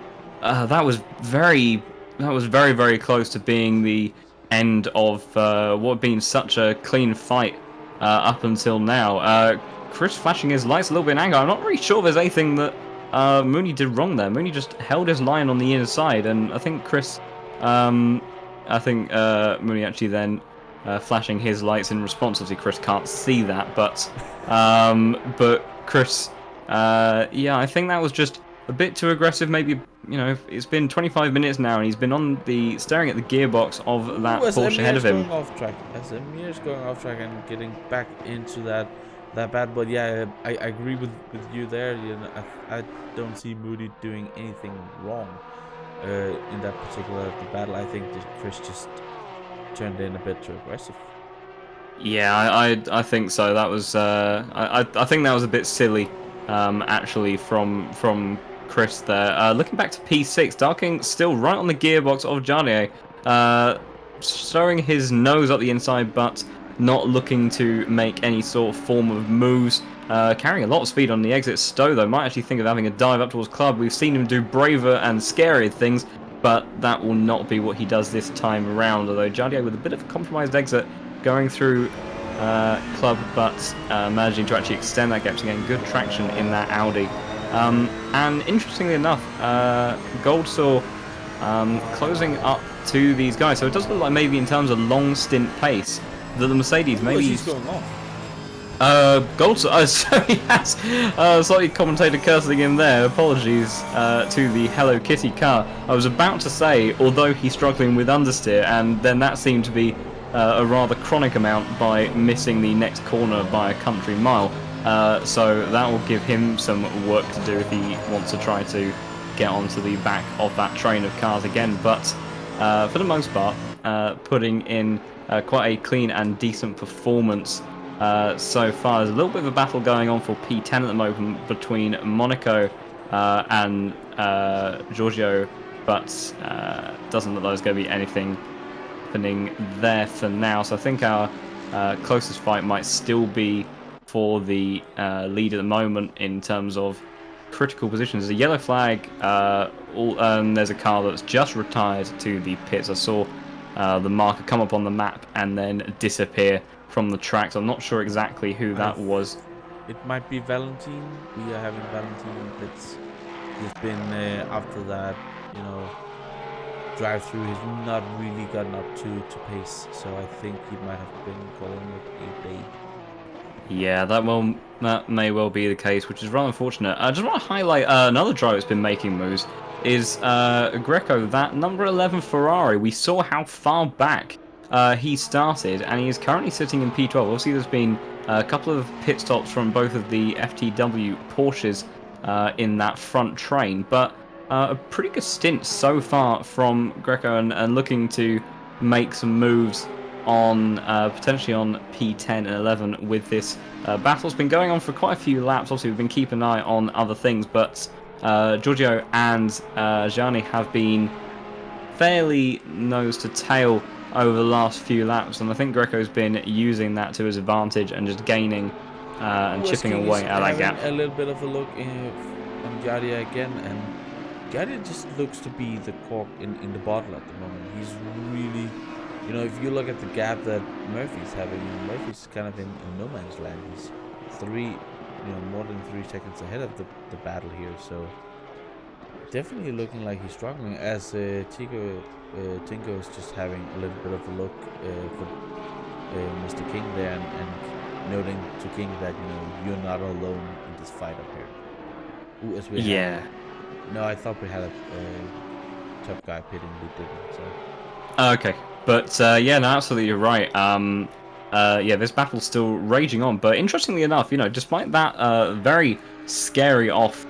very very close to being the end of what had been such a clean fight up until now. Chris flashing his lights a little bit in anger. I'm not really sure there's anything that Mooney did wrong there. Mooney just held his line on the inside, and I think Chris, Mooney actually then flashing his lights in response. Obviously, Chris can't see that, but Chris, yeah, I think that was just a bit too aggressive. Maybe, it's been 25 minutes now, and he's been staring at the gearbox of that Porsche ahead of him. Going off track, as Emir's going off track and getting back into that bad, but yeah, I agree with you there. I don't see Moody doing anything wrong in that particular battle. I think that Chris just turned in a bit too aggressive. Yeah, I think so. That was I think that was a bit silly, actually, from Chris there. Looking back to P6, Darking still right on the gearbox of Jardier, showing his nose up the inside, but not looking to make any sort of form of moves. Carrying a lot of speed on the exit. Stowe, though, might actually think of having a dive up towards Club. We've seen him do braver and scarier things, but that will not be what he does this time around. Although Jardier with a bit of a compromised exit, going through Club, but managing to actually extend that gap to gain good traction in that Audi. And interestingly enough, Goldsaw closing up to these guys. So it does look like maybe in terms of long stint pace, that the Mercedes maybe... He's going off. Goldsaw, so he has slightly commentator cursing him there. Apologies to the Hello Kitty car. I was about to say, although he's struggling with understeer, and then that seemed to be a rather chronic amount by missing the next corner by a country mile. So that will give him some work to do if he wants to try to get onto the back of that train of cars again. But for the most part, putting in quite a clean and decent performance so far. There's a little bit of a battle going on for P10 at the moment between Monaco and Giorgio, but doesn't look like there's going to be anything happening there for now. So I think our closest fight might still be for the lead at the moment in terms of critical positions. There's a yellow flag, there's a car that's just retired to the pits. I saw the marker come up on the map and then disappear from the track. So I'm not sure exactly who that was. It might be Valentine. We are having Valentine pits. He's been after that, drive through. He's not really gotten up to pace. So I think he might have been calling it a day. Yeah, that may well be the case, which is rather unfortunate. I just want to highlight another driver that's been making moves is Greco, that number 11 Ferrari. We saw how far back he started, and he is currently sitting in P12. Obviously, there's been a couple of pit stops from both of the FTW Porsches in that front train, but a pretty good stint so far from Greco, and looking to make some moves on potentially on P10 and 11 with this battle. It's been going on for quite a few laps. Obviously, we've been keeping an eye on other things, but Giorgio and Gianni have been fairly nose to tail over the last few laps, and I think Greco's been using that to his advantage and just gaining and chipping away at that gap. A little bit of a look on Giardia again, and Giardia just looks to be the cork in the bottle at the moment. He's really, if you look at the gap that Murphy's having, Murphy's kind of in no man's land. He's more than 3 seconds ahead of the battle here, so definitely looking like he's struggling, as Tinko is just having a little bit of a look for Mr. King there, and noting to King that you're not alone in this fight up here. Ooh, as we no, I thought we had a top guy pitting, we didn't. So okay, but yeah, no, absolutely, you're right. Yeah, this battle's still raging on, but interestingly enough, despite that very scary off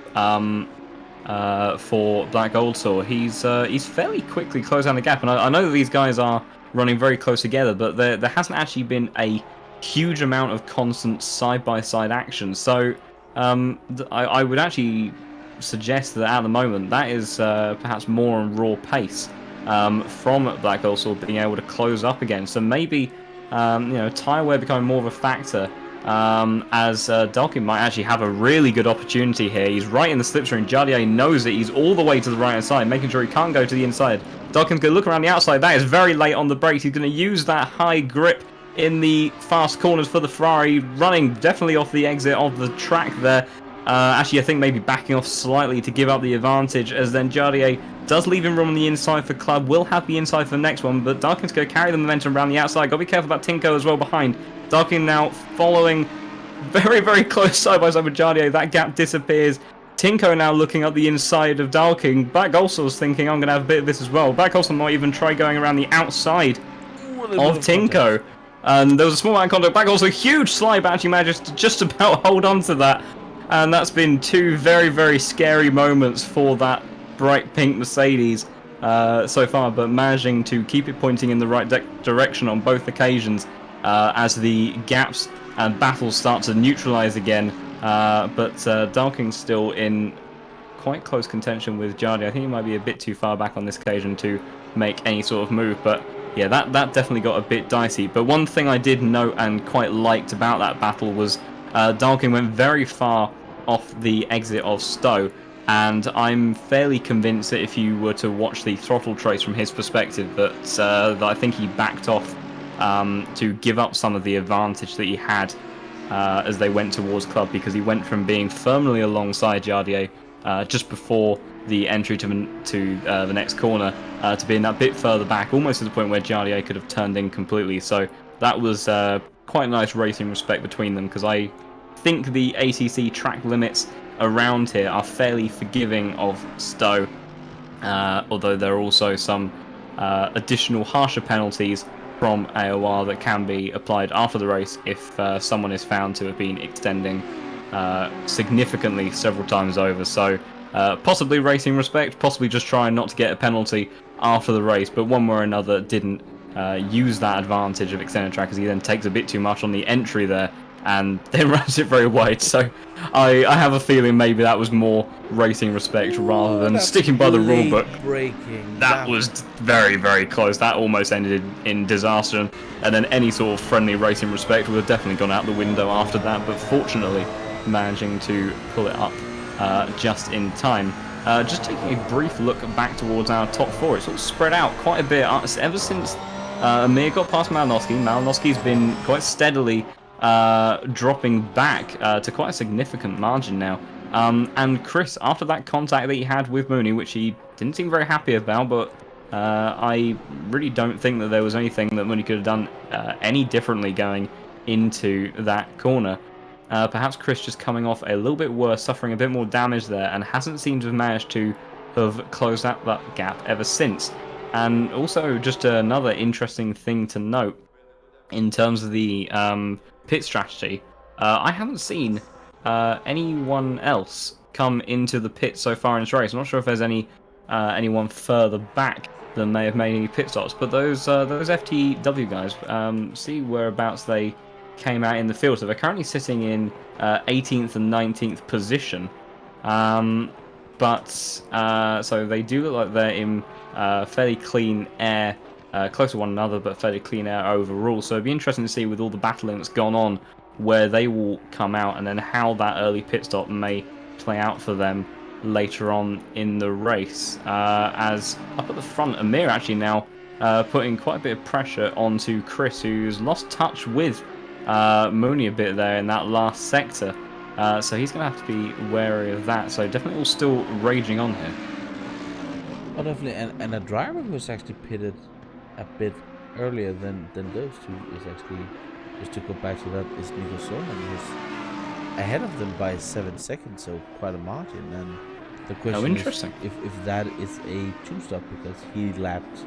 for Black Goldsaw, he's fairly quickly closed down the gap, and I know that these guys are running very close together, but there hasn't actually been a huge amount of constant side-by-side action. So I would actually suggest that at the moment that is perhaps more on raw pace from Black Hole Sword being able to close up again. So maybe tyre wear becoming more of a factor, as Dalkin might actually have a really good opportunity here. He's right in the slipstream. Jardier knows it. He's all the way to the right hand side, making sure he can't go to the inside. Dalkin's going to look around the outside. That is very late on the brakes. He's going to use that high grip in the fast corners for the Ferrari, running definitely off the exit of the track there. Actually, I think maybe backing off slightly to give up the advantage, as then Jardier does leave him room on the inside for Club. Will have the inside for the next one, but Darkin's going to carry the momentum around the outside. Got to be careful about Tinko as well behind. Darkin now following very, very close side by side with Jardier. That gap disappears. Tinko now looking up the inside of Dalkin. Back Olso's thinking, I'm going to have a bit of this as well. Back Olso might even try going around the outside of Tinko. And there was a small amount of contact. Back also huge slide, but actually manages to just about hold on to that. And that's been two very, very scary moments for that bright pink Mercedes so far, but managing to keep it pointing in the right direction on both occasions as the gaps and battles start to neutralize again. But Dalking's still in quite close contention with Jardy. I think he might be a bit too far back on this occasion to make any sort of move, but yeah, that definitely got a bit dicey. But one thing I did note and quite liked about that battle was Dalking went very far off the exit of Stowe, and I'm fairly convinced that if you were to watch the throttle trace from his perspective, that I think he backed off to give up some of the advantage that he had as they went towards Club, because he went from being firmly alongside Jardier just before the entry to the next corner to being that bit further back, almost to the point where Jardier could have turned in completely. So that was quite a nice racing respect between them, because I think the ATC track limits around here are fairly forgiving of Stowe, although there are also some additional harsher penalties from AOR that can be applied after the race if someone is found to have been extending significantly several times over. So possibly racing respect, possibly just trying not to get a penalty after the race, but one way or another didn't use that advantage of extended track, as he then takes a bit too much on the entry there and then runs it very wide. So I have a feeling maybe that was more racing respect rather than sticking by the rule book. That was very, very close. That almost ended in disaster, and then any sort of friendly racing respect would have definitely gone out the window after that, but fortunately managing to pull it up just in time. Just taking a brief look back towards our top four, it's all spread out quite a bit ever since Amir got past Malinowski. Malinowski's been quite steadily dropping back to quite a significant margin now. And Chris, after that contact that he had with Mooney, which he didn't seem very happy about, but I really don't think that there was anything that Mooney could have done any differently going into that corner. Perhaps Chris just coming off a little bit worse, suffering a bit more damage there, and hasn't seemed to have managed to have closed out that gap ever since. And also just another interesting thing to note in terms of the pit strategy, I haven't seen anyone else come into the pit so far in this race. I'm not sure if there's anyone further back that may have made any pit stops, but those FTW guys, see whereabouts they came out in the field. So they're currently sitting in 18th and 19th position, but so they do look like they're in fairly clean air, close to one another, but fairly clean air overall. So it'd be interesting to see, with all the battling that's gone on, where they will come out, and then how that early pit stop may play out for them later on in the race. As up at the front, Amir actually now putting quite a bit of pressure onto Chris, who's lost touch with Mooney a bit there in that last sector. So he's going to have to be wary of that. So definitely all still raging on here. Oh, definitely. And a driver who was actually pitted a bit earlier than those two is actually, just to go back to that, is Niclas, who's ahead of them by 7 seconds, so quite a margin. And the question is if that is a two-stop, because he lapped,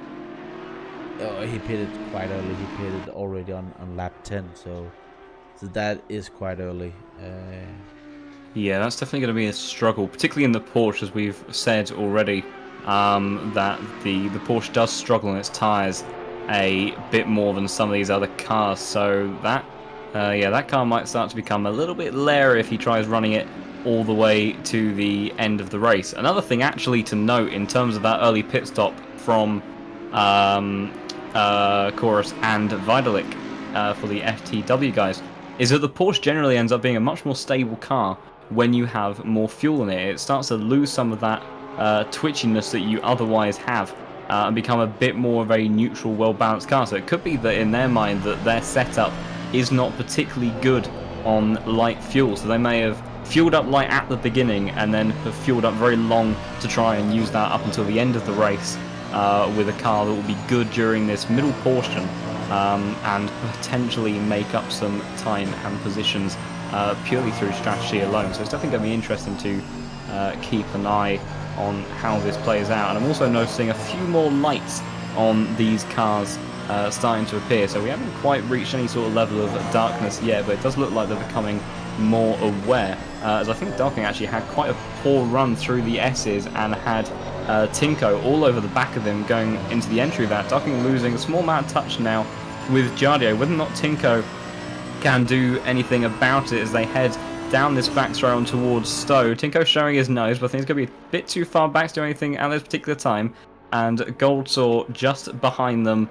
he pitted quite early. He pitted already on lap 10, so that is quite early. Yeah, that's definitely going to be a struggle, particularly in the Porsche, as we've said already. That the Porsche does struggle in its tyres a bit more than some of these other cars, so that that car might start to become a little bit leery if he tries running it all the way to the end of the race. Another thing actually to note in terms of that early pit stop from Chorus and Vitalik for the FTW guys is that the Porsche generally ends up being a much more stable car when you have more fuel in it. It starts to lose some of that twitchiness that you otherwise have and become a bit more of a neutral, well-balanced car. So it could be that in their mind that their setup is not particularly good on light fuel. So they may have fueled up light at the beginning and then have fueled up very long to try and use that up until the end of the race with a car that will be good during this middle portion and potentially make up some time and positions purely through strategy alone. So it's definitely going to be interesting to keep an eye on how this plays out. And I'm also noticing a few more lights on these cars starting to appear. So we haven't quite reached any sort of level of darkness yet, but it does look like they're becoming more aware. As I think Darking actually had quite a poor run through the S's and had Tinko all over the back of him going into the entry of that. Darking losing a small amount of touch now with Jardio. Whether or not Tinko can do anything about it as they head down this back straight on towards Stowe. Tinko showing his nose, but I think it's going to be a bit too far back to do anything at this particular time. And Goldsaw just behind them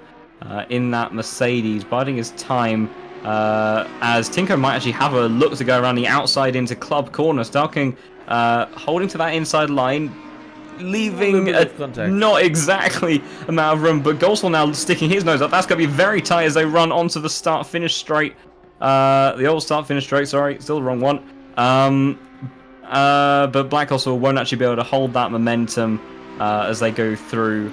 in that Mercedes, biding his time as Tinko might actually have a look to go around the outside into Club Corner. Starking holding to that inside line, leaving not exactly amount of room, but Goldsaw now sticking his nose up. That's going to be very tight as they run onto the start-finish straight. The old start-finish straight, sorry, still the wrong one. But Black also won't actually be able to hold that momentum as they go through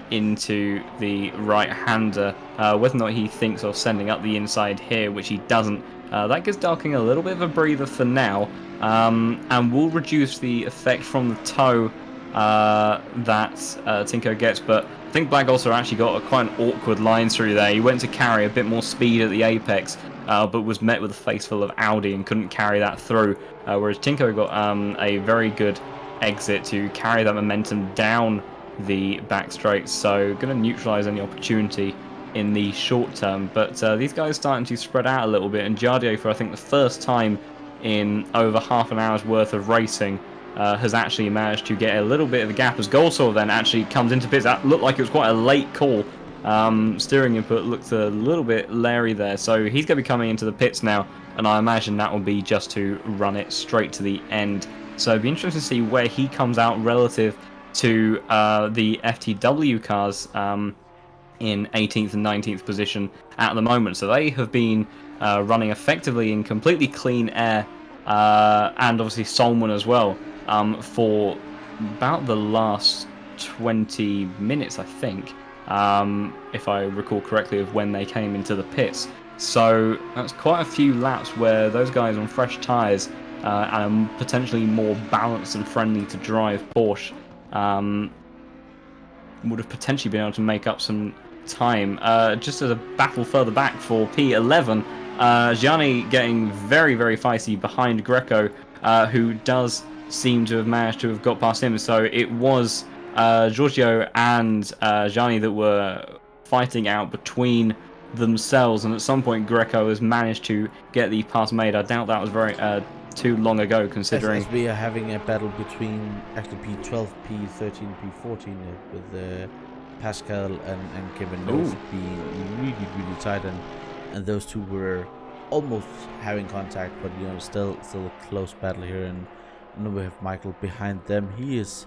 into the right-hander. Whether or not he thinks of sending up the inside here, which he doesn't, that gives Darking a little bit of a breather for now, and will reduce the effect from the toe that Tinko gets. But I think Black also actually got quite an awkward line through there. He went to carry a bit more speed at the apex, but was met with a face full of Audi and couldn't carry that through. Whereas Tinko got a very good exit to carry that momentum down the back straight, so going to neutralise any opportunity in the short term. But these guys starting to spread out a little bit, and Jardio, for I think the first time in over half an hour's worth of racing, has actually managed to get a little bit of a gap as Goldsaw then actually comes into pits. That looked like it was quite a late call. Steering input looked a little bit leery there, so he's going to be coming into the pits now, and I imagine that will be just to run it straight to the end. So it'd be interesting to see where he comes out relative to the FTW cars in 18th and 19th position at the moment. So they have been running effectively in completely clean air, and obviously Solomon as well, for about the last 20 minutes, I think, if I recall correctly, of when they came into the pits. So that's quite a few laps where those guys on fresh tyres and potentially more balanced and friendly to drive Porsche would have potentially been able to make up some time. Just as a battle further back for P11, Gianni getting very, very feisty behind Greco, who does seem to have managed to have got past him. So it was Giorgio and Gianni that were fighting out between themselves, and at some point Greco has managed to get the pass made. I doubt that was very too long ago, considering as we are having a battle between actually P12, P13, P14 with Pascal and Kevin Mills being really tight, and those two were almost having contact, but still a close battle here. And then we have Michael behind them. He's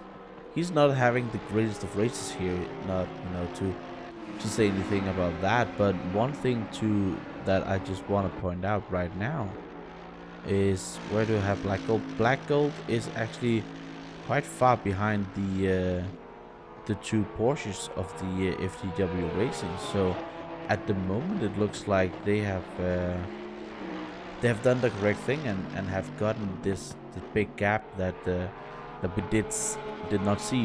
not having the greatest of races here, not to say anything about that, but one thing that I just want to point out right now is, where do I have Black Gold? Black Gold is actually quite far behind the two Porsches of the FTW Racing. So at the moment it looks like they have done the correct thing and have gotten this big gap that we did not see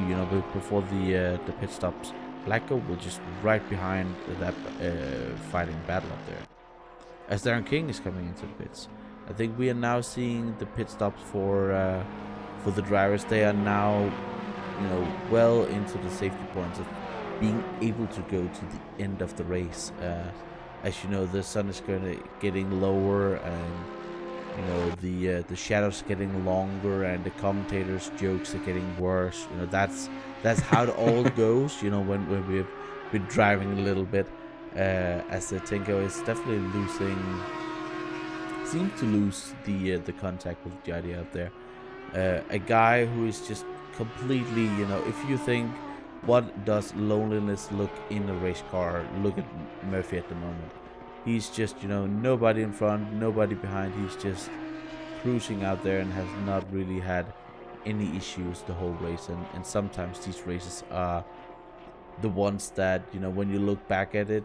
before the pit stops. Black Gold was just right behind that fighting battle up there, as Darren King is coming into the pits. I think we are now seeing the pit stops for the drivers. They are now, well into the safety points of being able to go to the end of the race. As you know, the sun is getting lower, and the shadows are getting longer and the commentators' jokes are getting worse. You know, that's how it all goes. You know, when we've been driving a little bit, as the Tinko is definitely seems to lose the contact with the idea out there. A guy who is just completely, you know, if you think, what does loneliness look in a race car, look at Murphy at the moment. He's just, you know, nobody in front, nobody behind. He's just cruising out there and has not really had any issues the whole race. And sometimes these races are the ones that, you know, when you look back at it,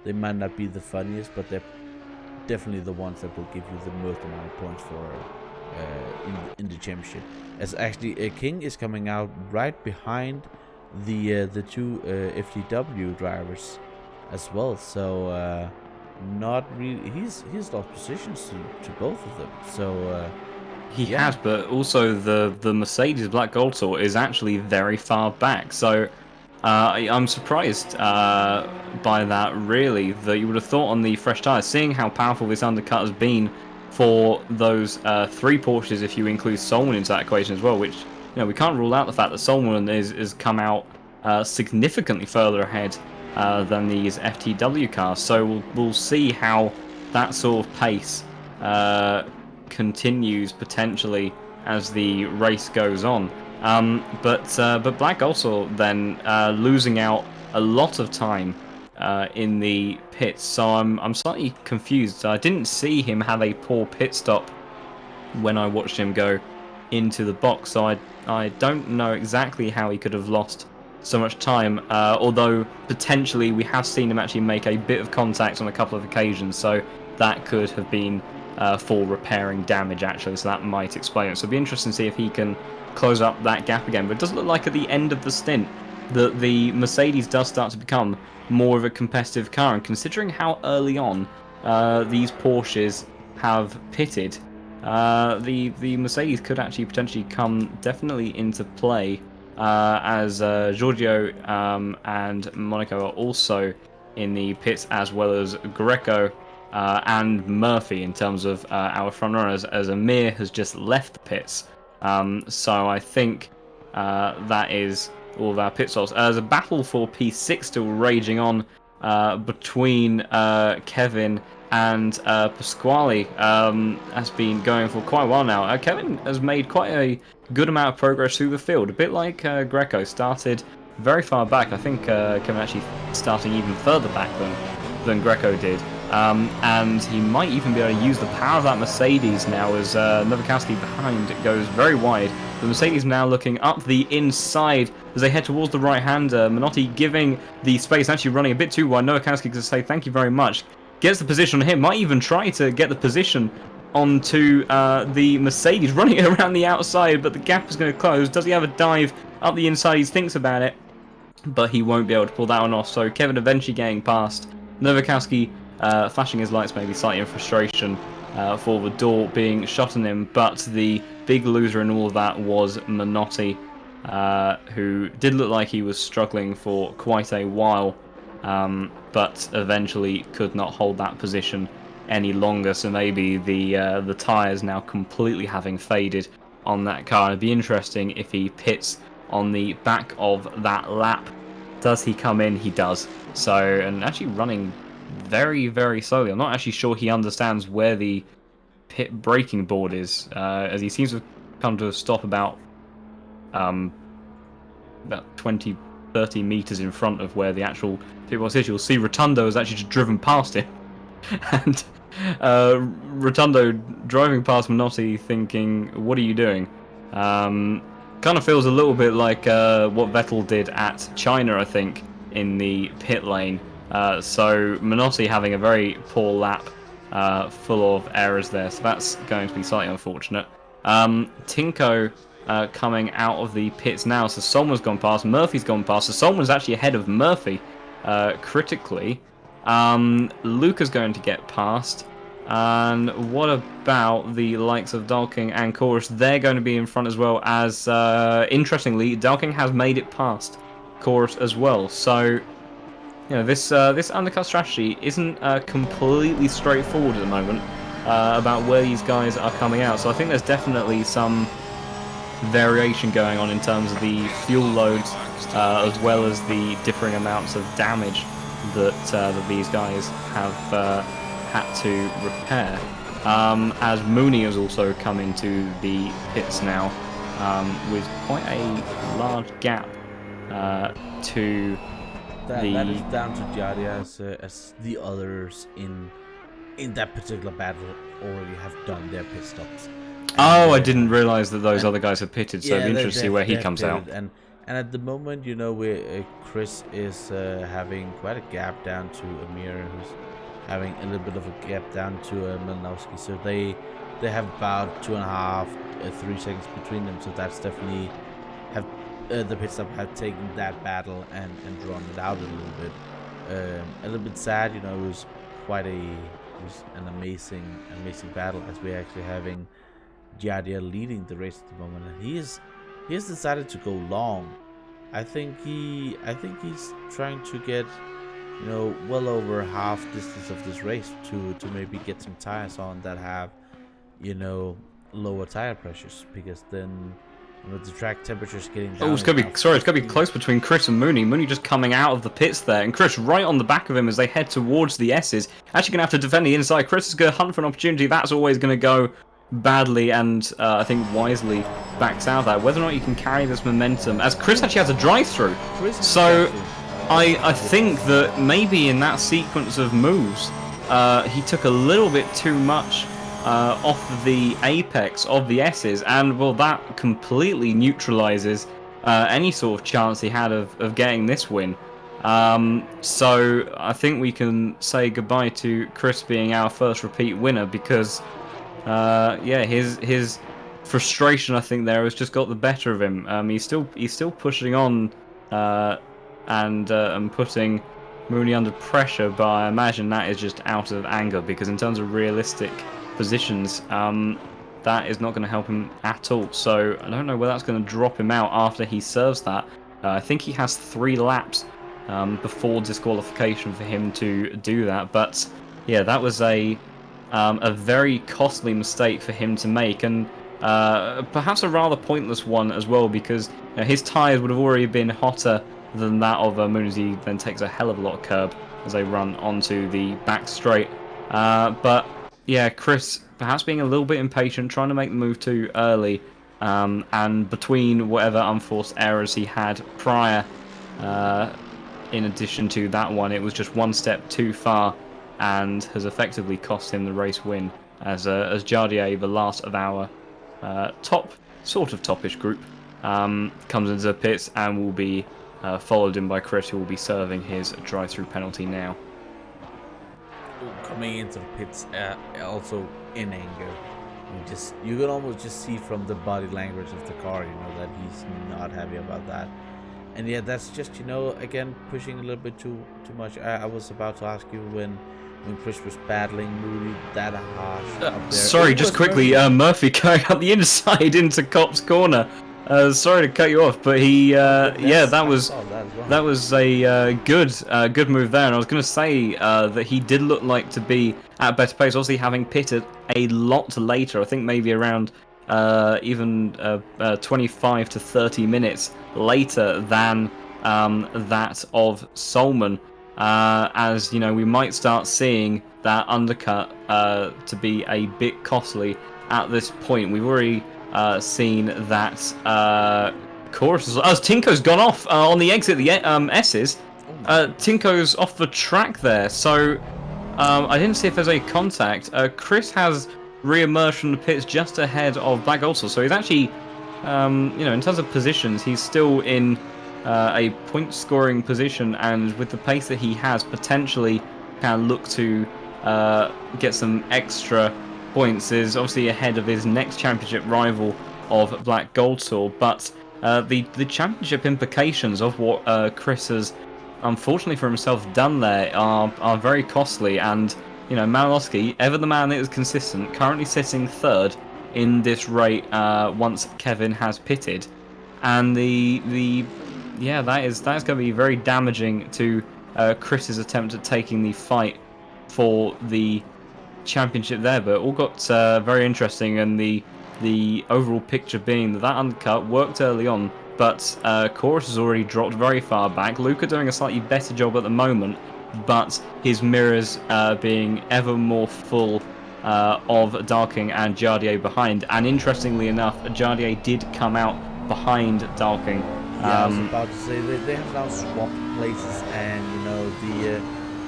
they might not be the funniest, but they're definitely the ones that will give you the most amount of points for in the championship. As actually King is coming out right behind the two FTW drivers as well, so not really, he's lost positions to both of them, so he has, but also the Mercedes Black Gold Tour is actually very far back, so I'm surprised by that, really, that you would have thought on the fresh tyres, seeing how powerful this undercut has been for those 3 Porsches, if you include Solman into that equation as well, which, you know, we can't rule out the fact that Solman is come out significantly further ahead than these FTW cars, so we'll see how that sort of pace continues potentially as the race goes on. But Black also then losing out a lot of time in the pits, so I'm slightly confused. I didn't see him have a poor pit stop when I watched him go into the box, so I don't know exactly how he could have lost so much time, although potentially we have seen him actually make a bit of contact on a couple of occasions, so that could have been for repairing damage actually, so that might explain it. So it'll be interesting to see if he can close up that gap again, but it does look like at the end of the stint that the Mercedes does start to become more of a competitive car, and considering how early on these Porsches have pitted, the Mercedes could actually potentially come definitely into play, as Giorgio and Monaco are also in the pits, as well as Greco and Murphy in terms of our front runners, as Amir has just left the pits. So I think that is all of our pit stops. There's a battle for P6 still raging on between Kevin and Pasquale. Has been going for quite a while now. Kevin has made quite a good amount of progress through the field, a bit like Greco. Started very far back. I think Kevin actually starting even further back than Greco did. And he might even be able to use the power of that Mercedes now, as Nowakowski behind goes very wide. The Mercedes now looking up the inside as they head towards the right-hander. Minotti giving the space, actually running a bit too wide. Nowakowski to say thank you very much. Gets the position on him, might even try to get the position onto the Mercedes, running it around the outside, but the gap is going to close. Does he have a dive up the inside? He thinks about it, but he won't be able to pull that one off. So Kevin eventually getting past. Nowakowski flashing his lights, maybe slightly in frustration for the door being shot on him, but the big loser in all of that was Minotti, who did look like he was struggling for quite a while, but eventually could not hold that position any longer, so maybe the tyres now completely having faded on that car. It'd be interesting if he pits on the back of that lap. Does he come in? He does. So, and actually running very, very slowly. I'm not actually sure he understands where the pit braking board is, as he seems to have come to a stop about 20, 30 meters in front of where the actual pit board is. You'll see Rotundo has actually just driven past him, and Rotundo driving past Minotti thinking, what are you doing? Kind of feels a little bit like what Vettel did at China, I think, in the pit lane. So Minotti having a very poor lap, full of errors there, so that's going to be slightly unfortunate. Tinko coming out of the pits now, so Solman's gone past, Murphy's gone past, so Solman's actually ahead of Murphy critically. Luca's going to get past, and what about the likes of Dalking and Chorus? They're going to be in front as well, as interestingly Dalking has made it past Chorus as well, so you know, this undercut strategy isn't completely straightforward at the moment. about where these guys are coming out. So I think there's definitely some variation going on in terms of the fuel loads, as well as the differing amounts of damage that these guys have had to repair. As Mooney has also come into the pits now, with quite a large gap to that is down to Jadia as the others in that particular battle already have done their pit stops. Oh, I didn't realize that those other guys have pitted, so it'd be interesting to see where he comes out. And at the moment, you know, Chris is having quite a gap down to Amir, who's having a little bit of a gap down to Malinowski. So they have about 2.5, 3 seconds between them. So that's definitely the pit stop have taken that battle and drawn it out a little bit sad. You know, it was an amazing battle, as we're actually having Giardia leading the race at the moment, and he has decided to go long. I think he's trying to get, you know, well over half distance of this race to maybe get some tires on that have, you know, lower tire pressures, because then, you know, the track temperature's getting down. Oh, it's gonna be close between Chris and Mooney. Mooney just coming out of the pits there, and Chris right on the back of him as they head towards the S's. Actually gonna have to defend the inside. Chris is gonna hunt for an opportunity. That's always gonna go badly, and I think wisely backs out there. Whether or not you can carry this momentum, as Chris actually has a drive-through. So I think that maybe in that sequence of moves, he took a little bit too much off the apex of the S's, and well, that completely neutralizes any sort of chance he had of getting this win. So I think we can say goodbye to Chris being our first repeat winner, because yeah, his frustration, I think, there has just got the better of him. He's still pushing on and putting Mooney under pressure, but I imagine that is just out of anger, because in terms of realistic positions, that is not going to help him at all. So I don't know whether that's going to drop him out after he serves that. I think he has 3 laps before disqualification for him to do that. But yeah, that was a very costly mistake for him to make, and perhaps a rather pointless one as well, because you know, his tyres would have already been hotter than that of Mooney, as he then takes a hell of a lot of curb as they run onto the back straight. But yeah, Chris perhaps being a little bit impatient, trying to make the move too early, and between whatever unforced errors he had prior, in addition to that one, it was just one step too far, and has effectively cost him the race win, as Jardier, the last of our topish group, comes into the pits and will be followed in by Chris, who will be serving his drive-through penalty now. Coming into the pits, also in anger. You can almost just see from the body language of the car, you know, that he's not happy about that. And yeah, that's just, you know, again, pushing a little bit too much. I was about to ask you when Chris was battling Moody that harsh up there. Sorry, just quickly, Murphy going up the inside into Cop's corner. Sorry to cut you off, but he, yeah, that was a good move there. And I was going to say that he did look like to be at a better pace, obviously having pitted a lot later. I think maybe around even 25 to 30 minutes later than that of Solman. As you know, we might start seeing that undercut to be a bit costly at this point. We've already seen that Chorus, as Tinko's gone off on the exit, the S's. Tinko's off the track there, so I didn't see if there's a contact. Chris has re-emerged from the pits just ahead of Black Goldsaw, so he's actually, you know, in terms of positions, he's still in a point-scoring position, and with the pace that he has, potentially can look to get some extra points. Is obviously ahead of his next championship rival of Black Goldsaw, but the championship implications of what Chris has, unfortunately for himself, done there are very costly. And you know, Malinowski, ever the man that is consistent, currently sitting third in this rate once Kevin has pitted, and yeah, that's going to be very damaging to Chris's attempt at taking the fight for the championship there, but all got very interesting, and the overall picture being that undercut worked early on, but Chorus has already dropped very far back. Luca doing a slightly better job at the moment, but his mirrors being ever more full of Darking and Jardier behind. And interestingly enough, Jardier did come out behind Darking. Yeah, I was about to say they have now swapped places, and you know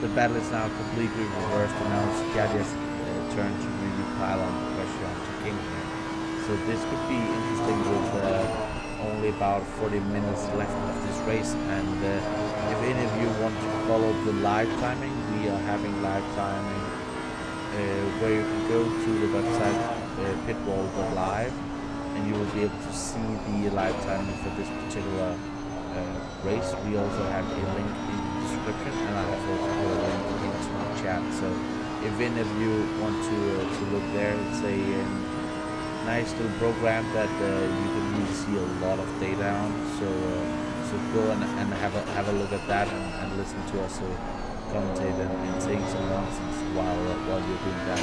the battle is now completely reversed, and now it's Jadier's turn to really pile on the pressure onto King here. So this could be interesting with only about 40 minutes left of this race, and if any of you want to follow the live timing, we are having live timing where you can go to the website pitwall.live, and you will be able to see the live timing for this particular race. We also have a link in the description, and I have also put a link into the chat. So if any of you want to look there, it's a nice little program that you can really see a lot of data on. So go and have a look at that, and listen to us commentate and saying some nonsense while you're doing that.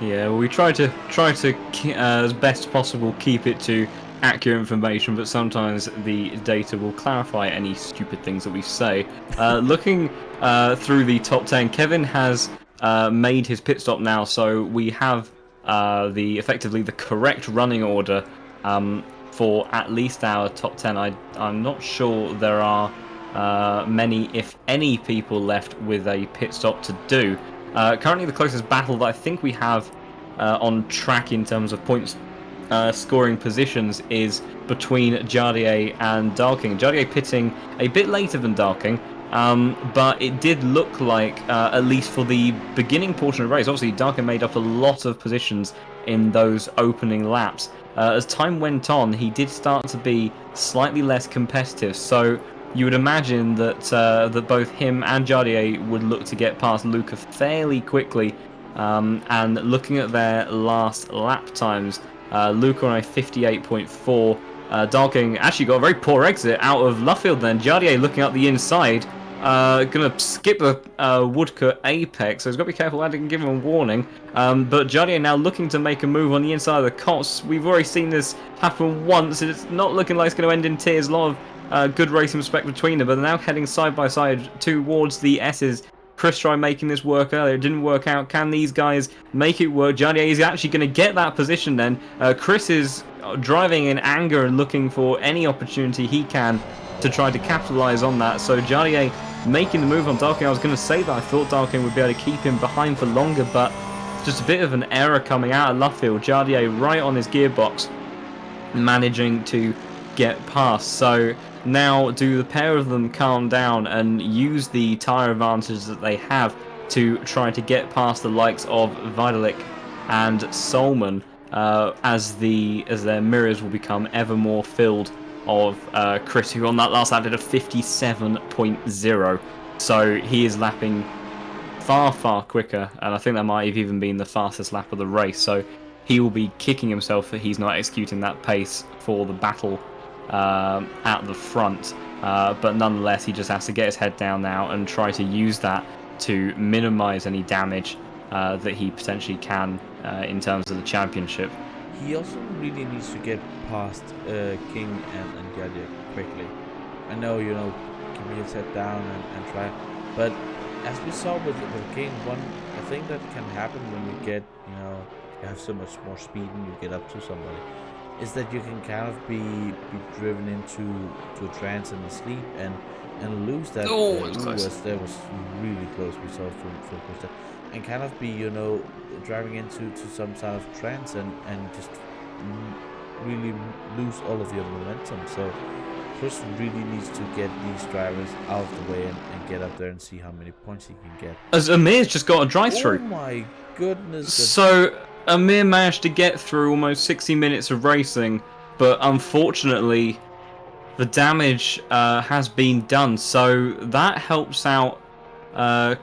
Yeah, well, we try to as best possible keep it to accurate information, but sometimes the data will clarify any stupid things that we say. Looking through the top 10, Kevin has made his pit stop now, so we have effectively the correct running order for at least our top 10. I'm not sure there are many, if any, people left with a pit stop to do. Currently the closest battle that I think we have on track in terms of points scoring positions is between Jardier and Darking. Jardier pitting a bit later than Darking, but it did look like, at least for the beginning portion of the race, obviously Darking made up a lot of positions in those opening laps. As time went on, he did start to be slightly less competitive, so you would imagine that that both him and Jardier would look to get past Luca fairly quickly. And looking at their last lap times, Luca on a 58.4. Darking actually got a very poor exit out of Luffield then. Jardier looking up the inside, gonna skip a woodcut apex, so he's got to be careful. I didn't give him a warning. But Jardier now looking to make a move on the inside of the cots. We've already seen this happen once, and it's not looking like it's going to end in tears. A lot of good racing respect between them, but they're now heading side by side towards the S's. Chris tried making this work earlier, it didn't work out. Can these guys make it work? Jardier is actually going to get that position then. Chris is driving in anger and looking for any opportunity he can to try to capitalise on that. So Jardier making the move on Darking. I was going to say that I thought Darking would be able to keep him behind for longer, but just a bit of an error coming out of Luffield. Jardier right on his gearbox, managing to get past. So now do the pair of them calm down and use the tyre advantage that they have to try to get past the likes of Vitalik and Solman as their mirrors will become ever more filled of Chris, who on that last lap did a 57.0. So he is lapping far quicker, and I think that might have even been the fastest lap of the race. So he will be kicking himself that he's not executing that pace for the battle at the front, but nonetheless he just has to get his head down now and try to use that to minimize any damage that he potentially can in terms of the championship. He also really needs to get past King and Gadget quickly. I know, you know, keep his head down and try, but as we saw with King, one thing that can happen when you get, you know, you have so much more speed and you get up to somebody, is that you can kind of be driven into a trance and asleep and lose that. That was really close. We saw from Costa, and kind of be, you know, driving into some sort of trance and just really lose all of your momentum. So Chris really needs to get these drivers out of the way and get up there and see how many points he can get. As Amir's just got a drive-through. Oh my goodness. So Amir managed to get through almost 60 minutes of racing, but unfortunately the damage has been done. So that helps out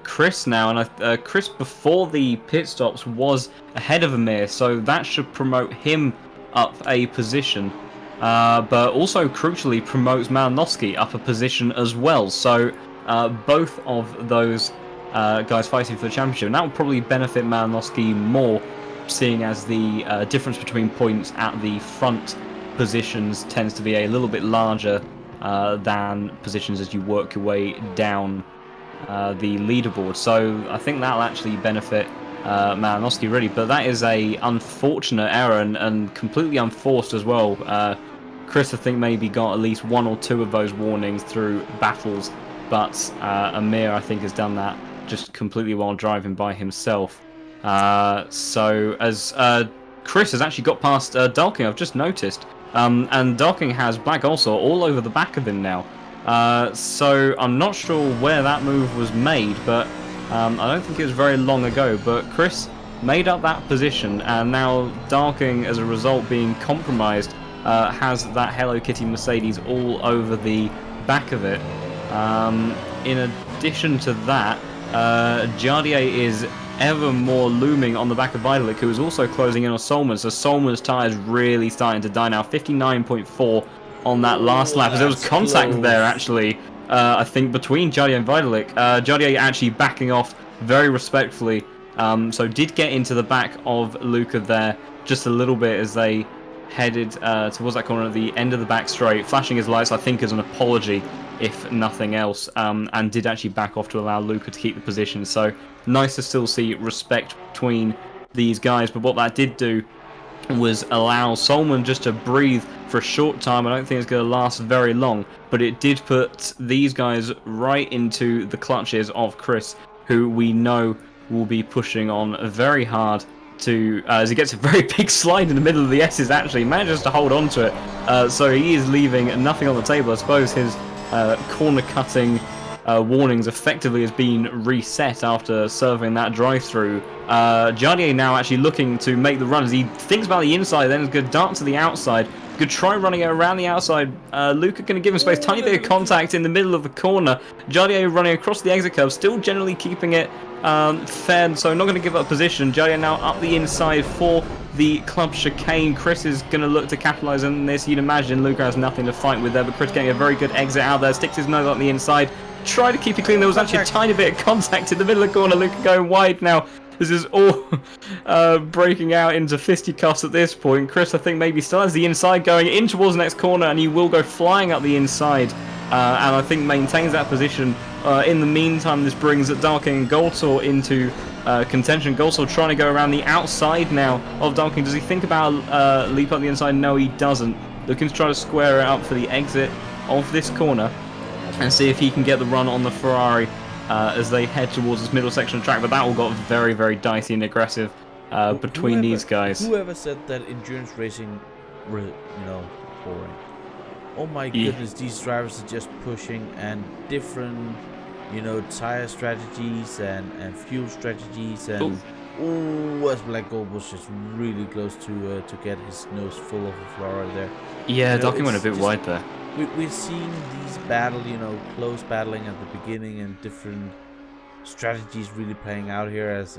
Chris now, and Chris before the pit stops was ahead of Amir, so that should promote him up a position. But also crucially promotes Malinowski up a position as well. So both of those guys fighting for the championship. And that would probably benefit Malinowski more, seeing as the difference between points at the front positions tends to be a little bit larger than positions as you work your way down the leaderboard. So I think that'll actually benefit Malinowski really, but that is a unfortunate error and completely unforced as well. Chris, I think, maybe got at least 1 or 2 of those warnings through battles, but Amir, I think, has done that just completely while driving by himself. So as Chris has actually got past Darking, I've just noticed, and Darking has Black also all over the back of him now. So I'm not sure where that move was made, but I don't think it was very long ago. But Chris made up that position, and now Darking, as a result, being compromised, has that Hello Kitty Mercedes all over the back of it. In addition to that, Jardier is ever more looming on the back of Vitalik, who is also closing in on Solman. So Solman's tyres really starting to die now. 59.4 on that last lap, as there was contact close there actually, I think, between Jardier and Vitalik. Jardier actually backing off very respectfully, so did get into the back of Luca there just a little bit as they headed towards that corner at the end of the back straight, flashing his lights, I think, as an apology, if nothing else, and did actually back off to allow Luca to keep the position. So nice to still see respect between these guys, but what that did do was allow Solman just to breathe for a short time. I don't think it's going to last very long, but it did put these guys right into the clutches of Chris, who we know will be pushing on very hard to, as he gets a very big slide in the middle of the S's, actually manages to hold on to it. So he is leaving nothing on the table. I suppose his corner cutting warnings effectively has been reset after serving that drive-through. Jardier now actually looking to make the run as he thinks about the inside, then is going to dart to the outside. Good try running it around the outside. Luca going to give him space. Tiny bit of contact in the middle of the corner. Jardier running across the exit curve, still generally keeping it fair, so not going to give up position. Jardier now up the inside for the club chicane. Chris is going to look to capitalise on this. You'd imagine Luca has nothing to fight with there, but Chris getting a very good exit out there. Sticks his nose on the inside. Try to keep it clean. There was actually a tiny bit of contact in the middle of the corner. Luca going wide now. This is all breaking out into fisticuffs at this point. Chris, I think, maybe still has the inside going in towards the next corner, and he will go flying up the inside, and I think maintains that position. In the meantime, this brings Darking and Goldsor into contention. Goldsor trying to go around the outside now of Darking. Does he think about leap up the inside? No, he doesn't. Looking to try to square it up for the exit of this corner and see if he can get the run on the Ferrari as they head towards this middle section of track, but that all got very, very dicey and aggressive between these guys. Whoever said that endurance racing, boring? Oh my goodness, these drivers are just pushing, and different, tire strategies and fuel strategies, and as Black Gold was just really close to get his nose full of a Ferrari there. Yeah, Darking went a bit wide there. We're seeing these close battling at the beginning, and different strategies really playing out here, as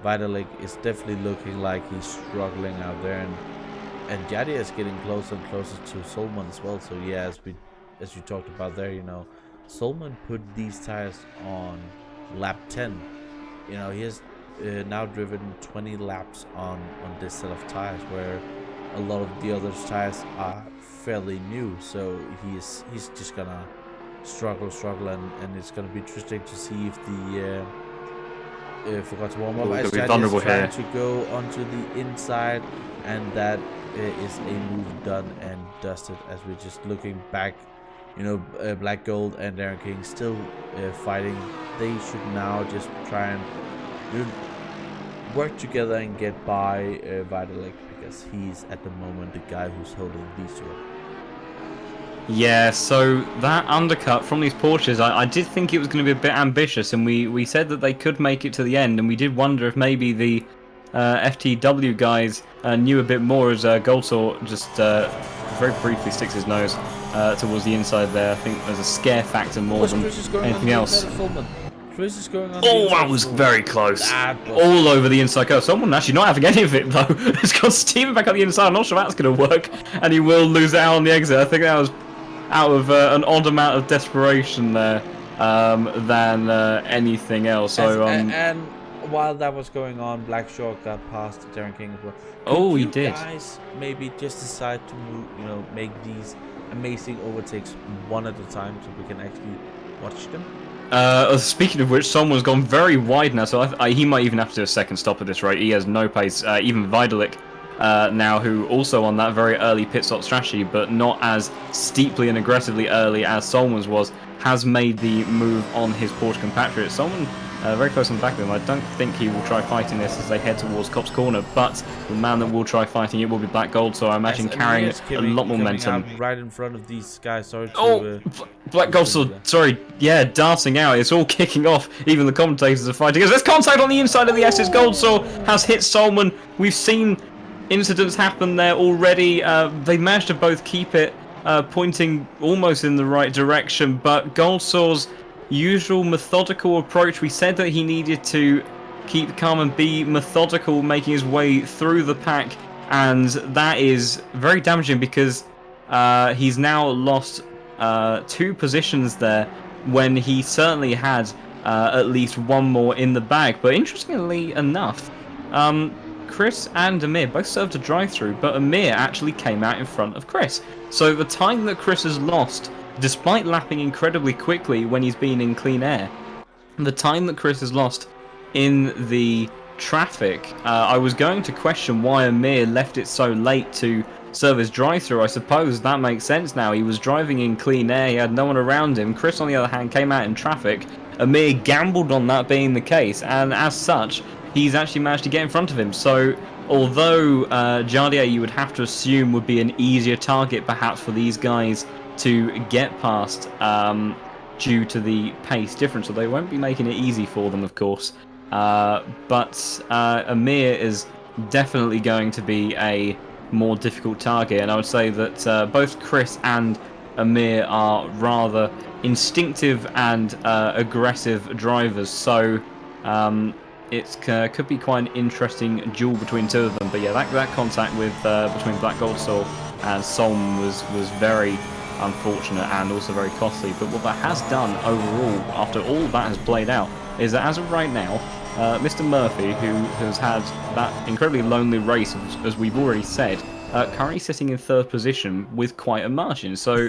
Vitalik is definitely looking like he's struggling out there, and Jardier is getting closer and closer to Solman as well. So yeah, as you talked about there, Solman put these tires on lap 10. He has now driven 20 laps on this set of tires, where a lot of the other tires are fairly new, so he's just gonna struggle, and it's gonna be interesting to see if the forgot to warm up. As Jardier is trying to go onto the inside, and that is a move done and dusted. As we're just looking back, Black Gold and Darren King still fighting. They should now just try and work together and get by Vitalik, because he's at the moment the guy who's holding these two up. Yeah, so that undercut from these Porsches, I did think it was going to be a bit ambitious, and we said that they could make it to the end, and we did wonder if maybe the FTW guys knew a bit more, as Goldsor just very briefly sticks his nose towards the inside there. I think there's a scare factor more than anything else. Chris is going on. Oh, that was very close. All over the inside curve. Someone actually not having any of it, though. It's got steaming back up the inside. I'm not sure that's going to work, and he will lose out on the exit. I think that was out of an odd amount of desperation there. than anything else. So and while that was going on, Black Shark got past Darren King as well. Could oh, he you did. guys maybe just decide to move, make these amazing overtakes one at a time so we can actually watch them? Speaking of which, someone's gone very wide now, so he might even have to do a second stop at this rate. He has no pace. Even Vitalik now, who also on that very early pit stop strategy, but not as steeply and aggressively early as Solman's was, has made the move on his Porsche compatriot. Solman very close on the back of him. I don't think he will try fighting this as they head towards Copse Corner, but the man that will try fighting it will be Black Gold, so I imagine carrying a lot more momentum. Right in front of these guys. Sorry to... Oh, Black Gold Sword, sorry, yeah, darting out. It's all kicking off. Even the commentators are fighting. There's contact on the inside of the S's. Gold Sword has hit Solman. We've seen incidents happen there already. They managed to both keep it pointing almost in the right direction, but Gold Sword's usual methodical approach, we said that he needed to keep calm and be methodical making his way through the pack, and that is very damaging because he's now lost 2 positions there when he certainly had at least one more in the bag. But interestingly enough, Chris and Amir both served a drive-through, but Amir actually came out in front of Chris. So the time that Chris has lost, despite lapping incredibly quickly when he's been in clean air, the time that Chris has lost in the traffic, I was going to question why Amir left it so late to serve his drive-through. I suppose that makes sense now. He was driving in clean air, he had no one around him. Chris, on the other hand, came out in traffic. Amir gambled on that being the case, and as such, he's actually managed to get in front of him. So, although Jardier, you would have to assume, would be an easier target perhaps for these guys to get past due to the pace difference, so they won't be making it easy for them, of course. But Amir is definitely going to be a more difficult target, and I would say that both Chris and Amir are rather instinctive and aggressive drivers, so it could be quite an interesting duel between 2 of them. But yeah, that contact with between Black Gold Soul and Solm was very unfortunate and also very costly. But what that has done overall, after all that has played out, is that as of right now, Mr. Murphy, who has had that incredibly lonely race, as we've already said, currently sitting in 3rd position with quite a margin. So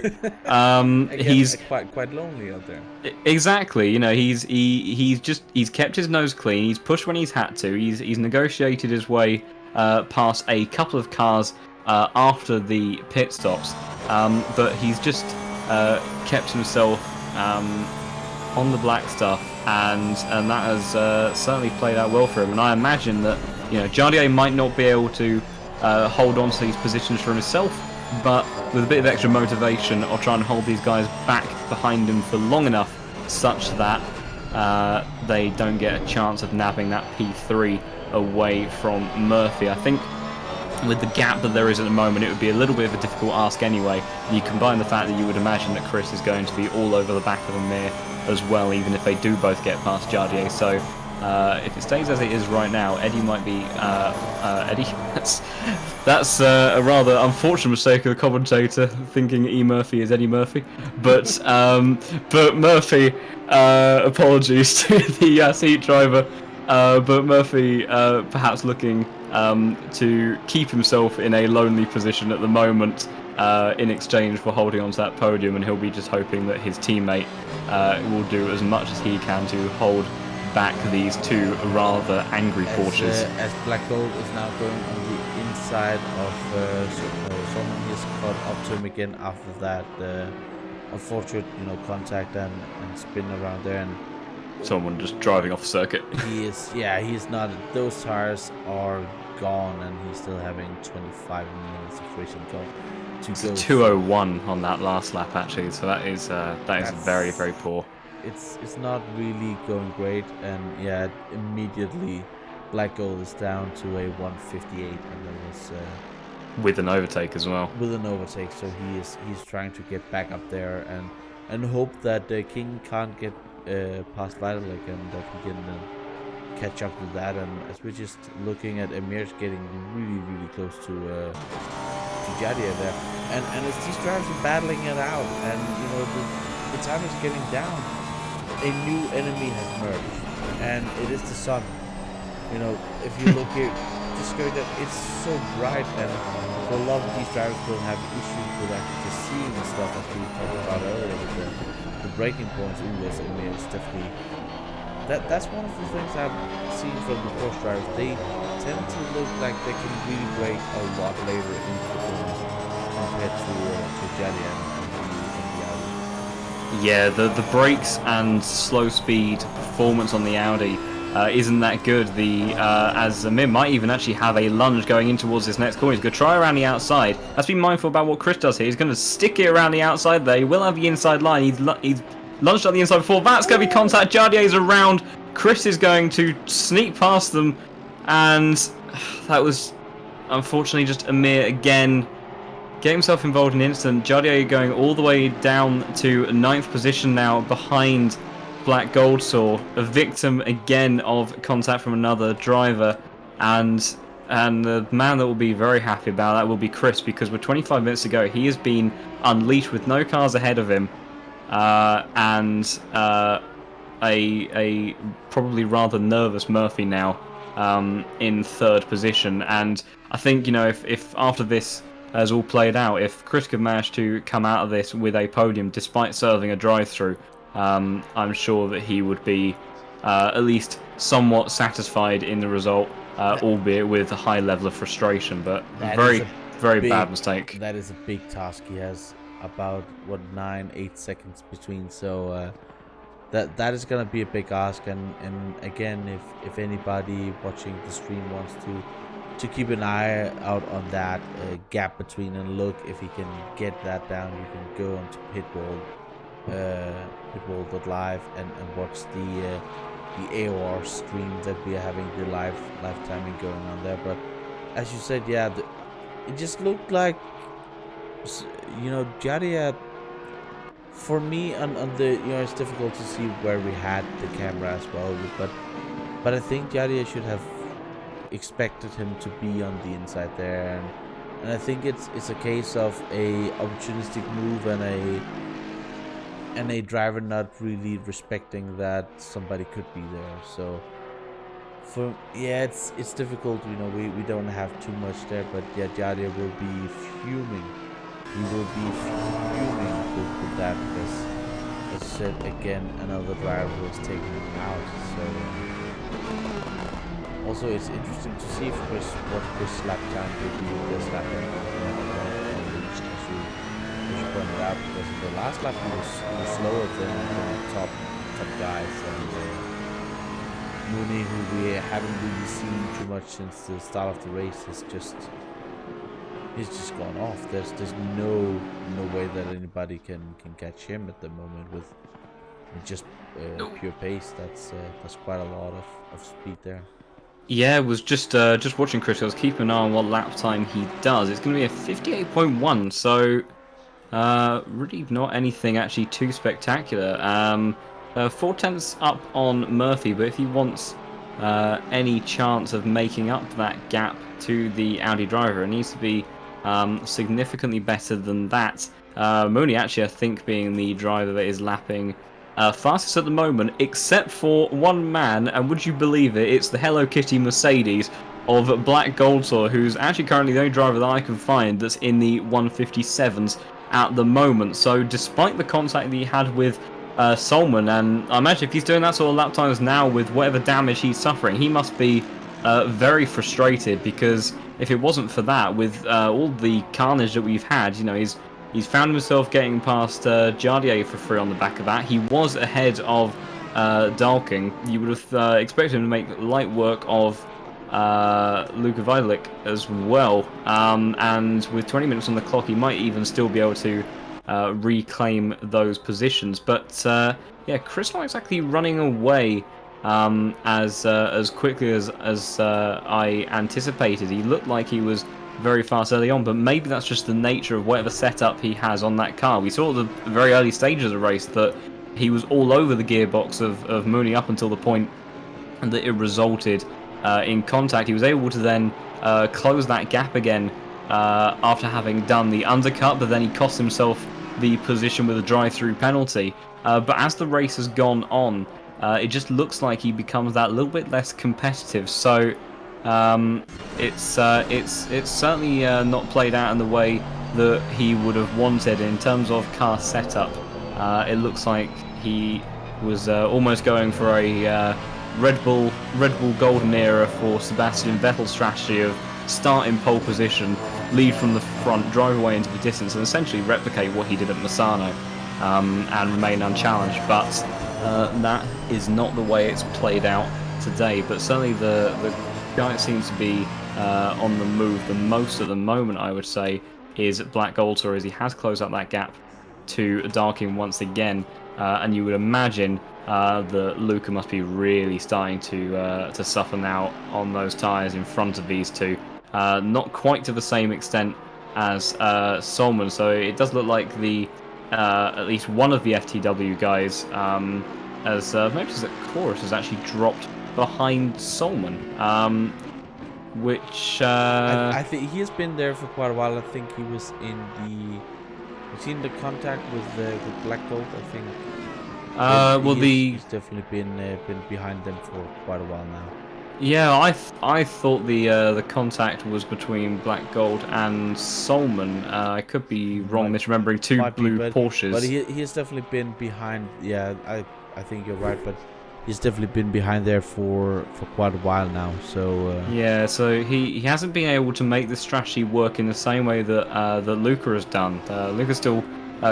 he's quite lonely out there. Exactly, he's kept his nose clean. He's pushed when he's had to. He's negotiated his way past a couple of cars after the pit stops, but he's just kept himself on the black stuff, and that has certainly played out well for him. And I imagine that Jardier might not be able to hold on to these positions for himself, but with a bit of extra motivation, I'll try and hold these guys back behind him for long enough such that they don't get a chance of nabbing that P3 away from Murphy. I think with the gap that there is at the moment, it would be a little bit of a difficult ask anyway. You combine the fact that you would imagine that Chris is going to be all over the back of Amir as well, even if they do both get past Jardier. So if it stays as it is right now, Eddie might be Eddie. That's a rather unfortunate mistake of the commentator thinking E. Murphy is Eddie Murphy, but Murphy. Apologies to the seat driver, but Murphy perhaps looking to keep himself in a lonely position at the moment in exchange for holding onto that podium, and he'll be just hoping that his teammate will do as much as he can to hold back these 2 rather angry Porsches. As Black Gold is now going on the inside of someone has caught up to him again after that unfortunate contact and spin around there, and someone just driving off the circuit. He's not. Those tires are gone, and he's still having 25 minutes of racing to go. It's 2:01 on that last lap actually, so that is very, very poor. It's not really going great, and immediately Black Gold is down to a 158, and that was with an overtake as well. With an overtake, so he's trying to get back up there and hope that King can't get past Vitalik, and that he can catch up to that. And as we're just looking at Emir's getting really, really close to Jardier there, and as these drivers are battling it out, and the time is getting down. a new enemy has emerged, and it is the sun. You know, if you look here, just go that it's so bright, and for a lot of these drivers will have issues with actually just seeing the stuff as we talked about earlier with the braking points. Ooh, this enemy is definitely that's one of the things I've seen from the Porsche drivers. They tend to look like they can really brake a lot later into the corners compared to Jelly and the Audi. Yeah, the brakes and slow speed performance on the Audi isn't that good. As Amir might even actually have a lunge going in towards this next corner. He's going to try around the outside. Let's be mindful about what Chris does here. He's going to stick it around the outside there. He will have the inside line. He's lunged on the inside before. That's going to be contact. Jardier's around. Chris is going to sneak past them. And that was unfortunately just Amir again getting himself involved in an incident. Jardier going all the way down to 9th position now behind Black Goldsaw, a victim again of contact from another driver, and the man that will be very happy about that will be Chris, because with 25 minutes to go he has been unleashed with no cars ahead of him, and a probably rather nervous Murphy now in 3rd position. And I think, you know, if after this has all played out, if Chris could manage to come out of this with a podium despite serving a drive-through, I'm sure that he would be at least somewhat satisfied in the result, albeit with a high level of frustration. But very bad mistake. That is a big task. He has about 9-8 seconds between, so that is gonna be a big ask. And again, if anybody watching the stream wants to keep an eye out on that gap between, and look if he can get that down, you can go onto pitwall.live and watch the AOR stream that we are having, the live timing going on there. But as you said, yeah, it just looked like, you know, Jadia, for me on the, you know, it's difficult to see where we had the camera as well, but I think Jadia should have expected him to be on the inside there, and I think it's a case of a opportunistic move and a driver not really respecting that somebody could be there. So it's difficult, you know, we don't have too much there, but yeah, Jadia will be fuming. He will be fuming with that, because as I said, again, another driver was taking him out. So also it's interesting to see what Chris lap time will be in this lap, as you pointed out, because in the last lap he was slower than the top guys, and Mooney, who we haven't really seen too much since the start of the race, he's just gone off. There's no way that anybody can catch him at the moment with just pure pace. That's quite a lot of speed there. Yeah, it was just watching Chris. I was keeping an eye on what lap time he does. It's going to be a 58.1, so really not anything actually too spectacular. 4/10 up on Murphy, but if he wants any chance of making up that gap to the Audi driver, it needs to be significantly better than that. Mooney actually, I think, being the driver that is lapping fastest at the moment, except for one man, and would you believe it, it's the Hello Kitty Mercedes of Black Goldsaw, who's actually currently the only driver that I can find that's in the 157s at the moment. So despite the contact that he had with Solman, and I imagine if he's doing that sort of lap times now with whatever damage he's suffering, he must be very frustrated, because if it wasn't for that, with all the carnage that we've had, you know, he's found himself getting past Jardier for free on the back of that. He was ahead of Dalking. You would have expected him to make light work of Luka Vidalik as well. And with 20 minutes on the clock, he might even still be able to reclaim those positions. But yeah, Chris not exactly running away as quickly as I anticipated. He looked like he was very fast early on, but maybe that's just the nature of whatever setup he has on that car. We saw at the very early stages of the race that he was all over the gearbox of Mooney up until the point that it resulted in contact. He was able to then close that gap again after having done the undercut, but then he cost himself the position with a drive-through penalty. But as the race has gone on, it just looks like he becomes that little bit less competitive. So it's certainly not played out in the way that he would have wanted in terms of car setup. It looks like he was almost going for a Red Bull Golden Era for Sebastian Vettel's strategy of start in pole position, lead from the front, drive away into the distance, and essentially replicate what he did at Misano and remain unchallenged. But that is not the way it's played out today. But certainly the guy that seems to be on the move the most at the moment, I would say, is Black Alter, as he has closed up that gap to Darkin once again. And you would imagine that Luca must be really starting to suffer now on those tyres in front of these two. Not quite to the same extent as Solman, so it does look like the at least one of the FTW guys, as maybe it's that Chorus, has actually dropped behind Solman, which I think he has been there for quite a while. I think he was in the contact with Black Gold, I think. He's definitely been behind them for quite a while now. Yeah, I thought the contact was between Black Gold and Solman. I could be wrong, misremembering two blue Porsches. But he has definitely been behind. Yeah, I think you're right, but he's definitely been behind there for quite a while now. So yeah, so he hasn't been able to make the strategy work in the same way that that Luca has done. Luca's still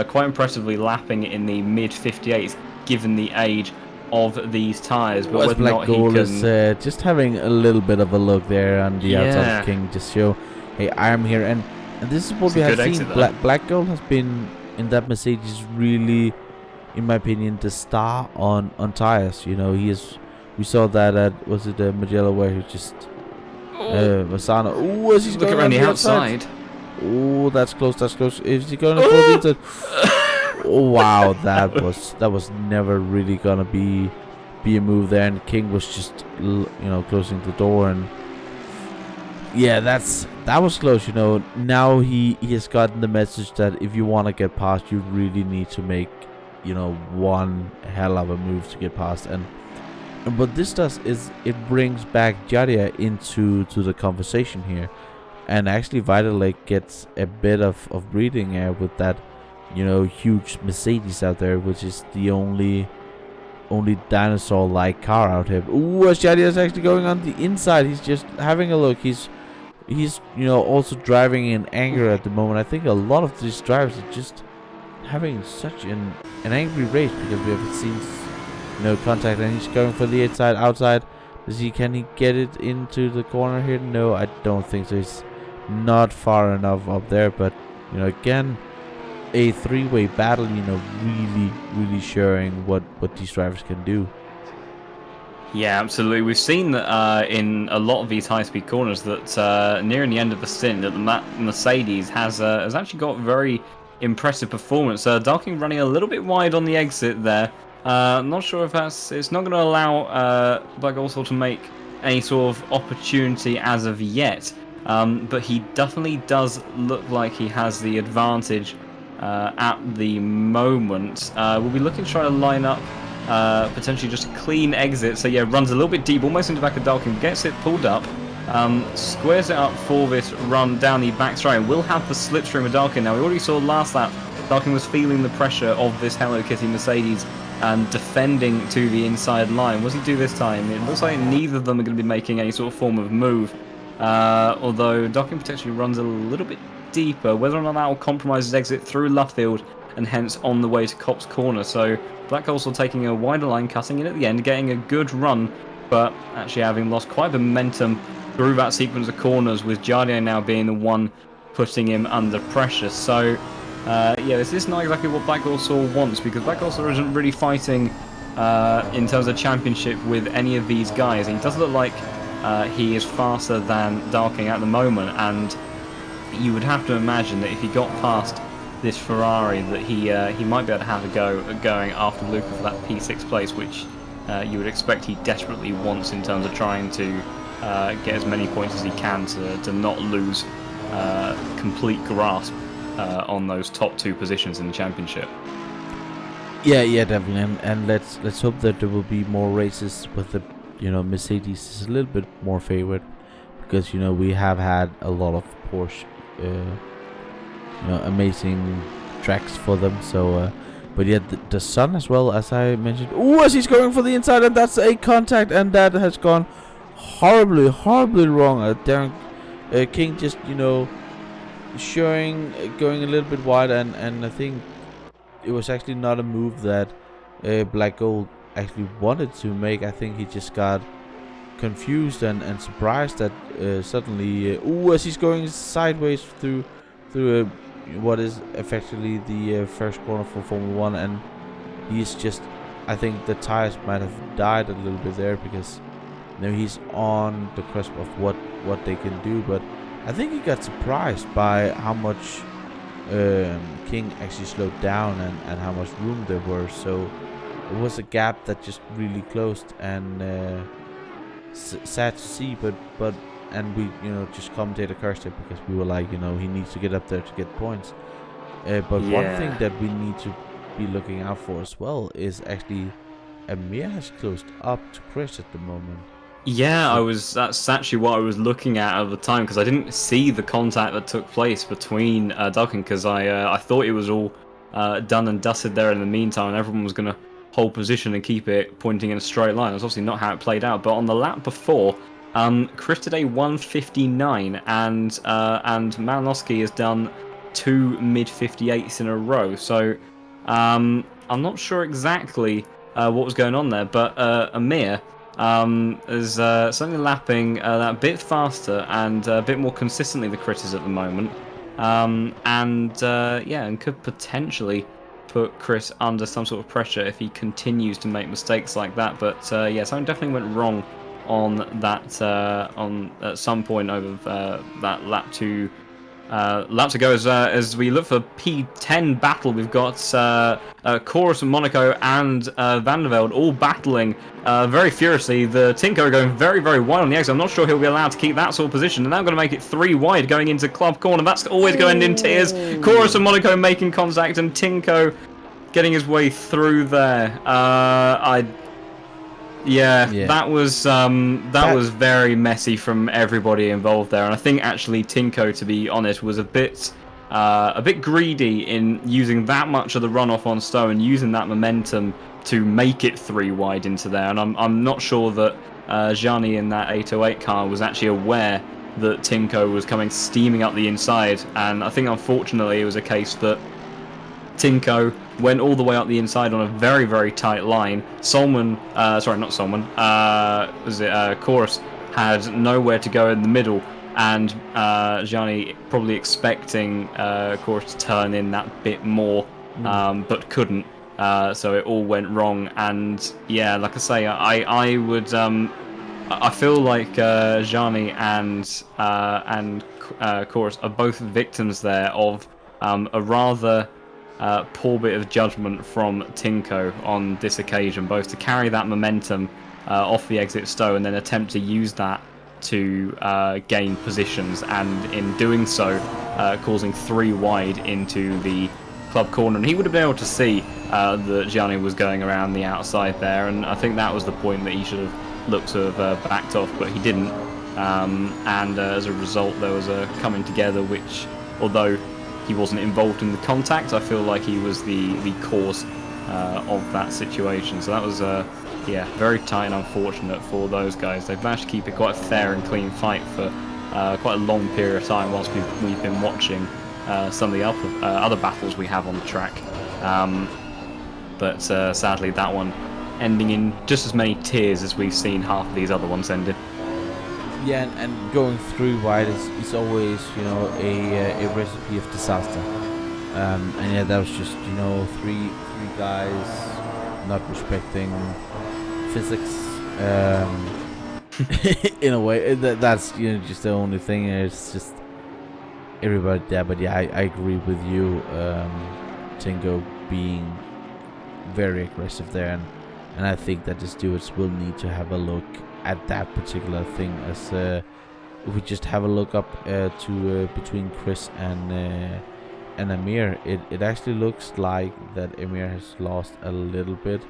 quite impressively lapping in the mid 58s, given the age of these tyres, but whether Black or not he Gold can... is just having a little bit of a look there on the outside of King, just show, hey, I'm here, and this is what we have seen. Black Gold has been in that Mercedes really, in my opinion, the star on tyres. You know, we saw that at, was it Mugello, where he just Masano. Oh, is he going around the outside? Oh, that's close. Is he going to fall into? Oh, wow, that was never really gonna be a move there, and King was just closing the door, and yeah, that was close. Now he has gotten the message that if you want to get past, you really need to make one hell of a move to get past, and what this does is it brings back Jadia into the conversation here, and actually Vitalik gets a bit of breathing air with that huge Mercedes out there, which is the only dinosaur-like car out here. Ooh, Jadia is actually going on the inside. He's just having a look. He's also driving in anger at the moment. I think a lot of these drivers are just having such an angry race because we haven't seen contact, and he's going for the inside outside. Can he get it into the corner here? No, I don't think so. He's not far enough up there, but again, a three-way battle, really showing what these drivers can do. Yeah, absolutely. We've seen that in a lot of these high-speed corners that nearing the end of the stint, that the Mercedes has actually got very impressive performance. Darking running a little bit wide on the exit there. Not sure if it's not going to allow Black also to make any sort of opportunity as of yet. But he definitely does look like he has the advantage at the moment. We'll be looking to try to line up potentially just a clean exit. So yeah, runs a little bit deep, almost into the back of Dalkin, gets it pulled up, squares it up for this run down the back straight, and will have the slipstream of Dalkin. Now we already saw last lap, Dalkin was feeling the pressure of this Hello Kitty Mercedes and defending to the inside line. What does he do this time? It looks like neither of them are going to be making any sort of form of move. Although Darkin potentially runs a little bit deeper, whether or not that will compromise his exit through Luffield and hence on the way to Copse Corner. So Black also taking a wider line, cutting in at the end, getting a good run, but actually having lost quite a bit of momentum through that sequence of corners, with Jardier now being the one putting him under pressure. So yeah, this is not exactly what Black also wants, because Black also isn't really fighting in terms of championship with any of these guys. He does look like he is faster than Darking at the moment, and you would have to imagine that if he got past this Ferrari, that he might be able to have a go at going after Luca for that P6 place, which you would expect he desperately wants in terms of trying to get as many points as he can to not lose complete grasp on those top 2 positions in the championship. Yeah, definitely, and let's hope that there will be more races with the, Mercedes is a little bit more favored, because we have had a lot of Porsche, amazing tracks for them. So, but yeah, the Sun as well, as I mentioned. Ooh, as he's going for the inside, and that's a contact, and that has gone horribly wrong. Darren King just showing going a little bit wide, and I think it was actually not a move that Black Gold actually wanted to make. I think he just got confused and surprised that suddenly as he's going sideways through what is effectively the first corner for Formula 1, and he's just, I think the tires might have died a little bit there, because he's on the cusp of what they can do. But I think he got surprised by how much King actually slowed down and how much room there were. So it was a gap that just really closed, and sad to see, but and we just commentated cursed it, because we were like, he needs to get up there to get points. But one thing that we need to be looking out for as well is actually Amir has closed up to Chris at the moment. Yeah, that's actually what I was looking at the time, because I didn't see the contact that took place between Duncan, because I thought it was all done and dusted there in the meantime, and everyone was going to hold position and keep it pointing in a straight line. That's obviously not how it played out. But on the lap before, Chris today 1:59, and Malinowski has done 2 mid-58s in a row. So I'm not sure exactly what was going on there, but Amir is certainly lapping that bit faster and a bit more consistently the Chris is at the moment, and could potentially put Chris under some sort of pressure if he continues to make mistakes like that. But something definitely went wrong on that at some point over that lap to go as we look for P10 Battle. We've got Chorus and Monaco and Van der Velde all battling very furiously. The Tinko going very wide on the exit. I'm not sure he'll be allowed to keep that sort of position, and now going to make it 3 wide going into club corner. That's always going in tears. Chorus and Monaco making contact, and Tinko getting his way through there. That was very messy from everybody involved there, and I think actually Tinko, to be honest, was a bit greedy in using that much of the runoff on Stowe and using that momentum to make it 3 wide into there. And I'm not sure that Gianni in that 808 car was actually aware that Tinko was coming steaming up the inside, and I think unfortunately it was a case that Tinko went all the way up the inside on a very tight line. Chorus had nowhere to go in the middle, and Gianni probably expecting Chorus to turn in that bit more, but couldn't. So it all went wrong, and yeah, like I say, I would I feel like Gianni and Chorus are both victims there of a rather poor bit of judgment from Tinko on this occasion, both to carry that momentum off the exit Stowe and then attempt to use that to gain positions, and in doing so causing 3 wide into the club corner. And he would have been able to see that Gianni was going around the outside there, and I think that was the point that he should have looked to have backed off, but he didn't, and as a result there was a coming together which, although he wasn't involved in the contact, I feel like he was the cause of that situation. So that was very tight and unfortunate for those guys. They've managed to keep it quite a fair and clean fight for quite a long period of time whilst we've been watching some of the other battles we have on the track. But sadly that one ending in just as many tears as we've seen half of these other ones ended. Yeah, and going 3 wide is always, a recipe of disaster. And yeah, that was just, 3 guys not respecting physics. In a way, that's just the only thing. It's just everybody there. But yeah, I agree with you. Tinko being very aggressive there, and I think that the stewards will need to have a look at that particular thing, as if we just have a look up to between Chris and and Amir, it actually looks like that Amir has lost a little bit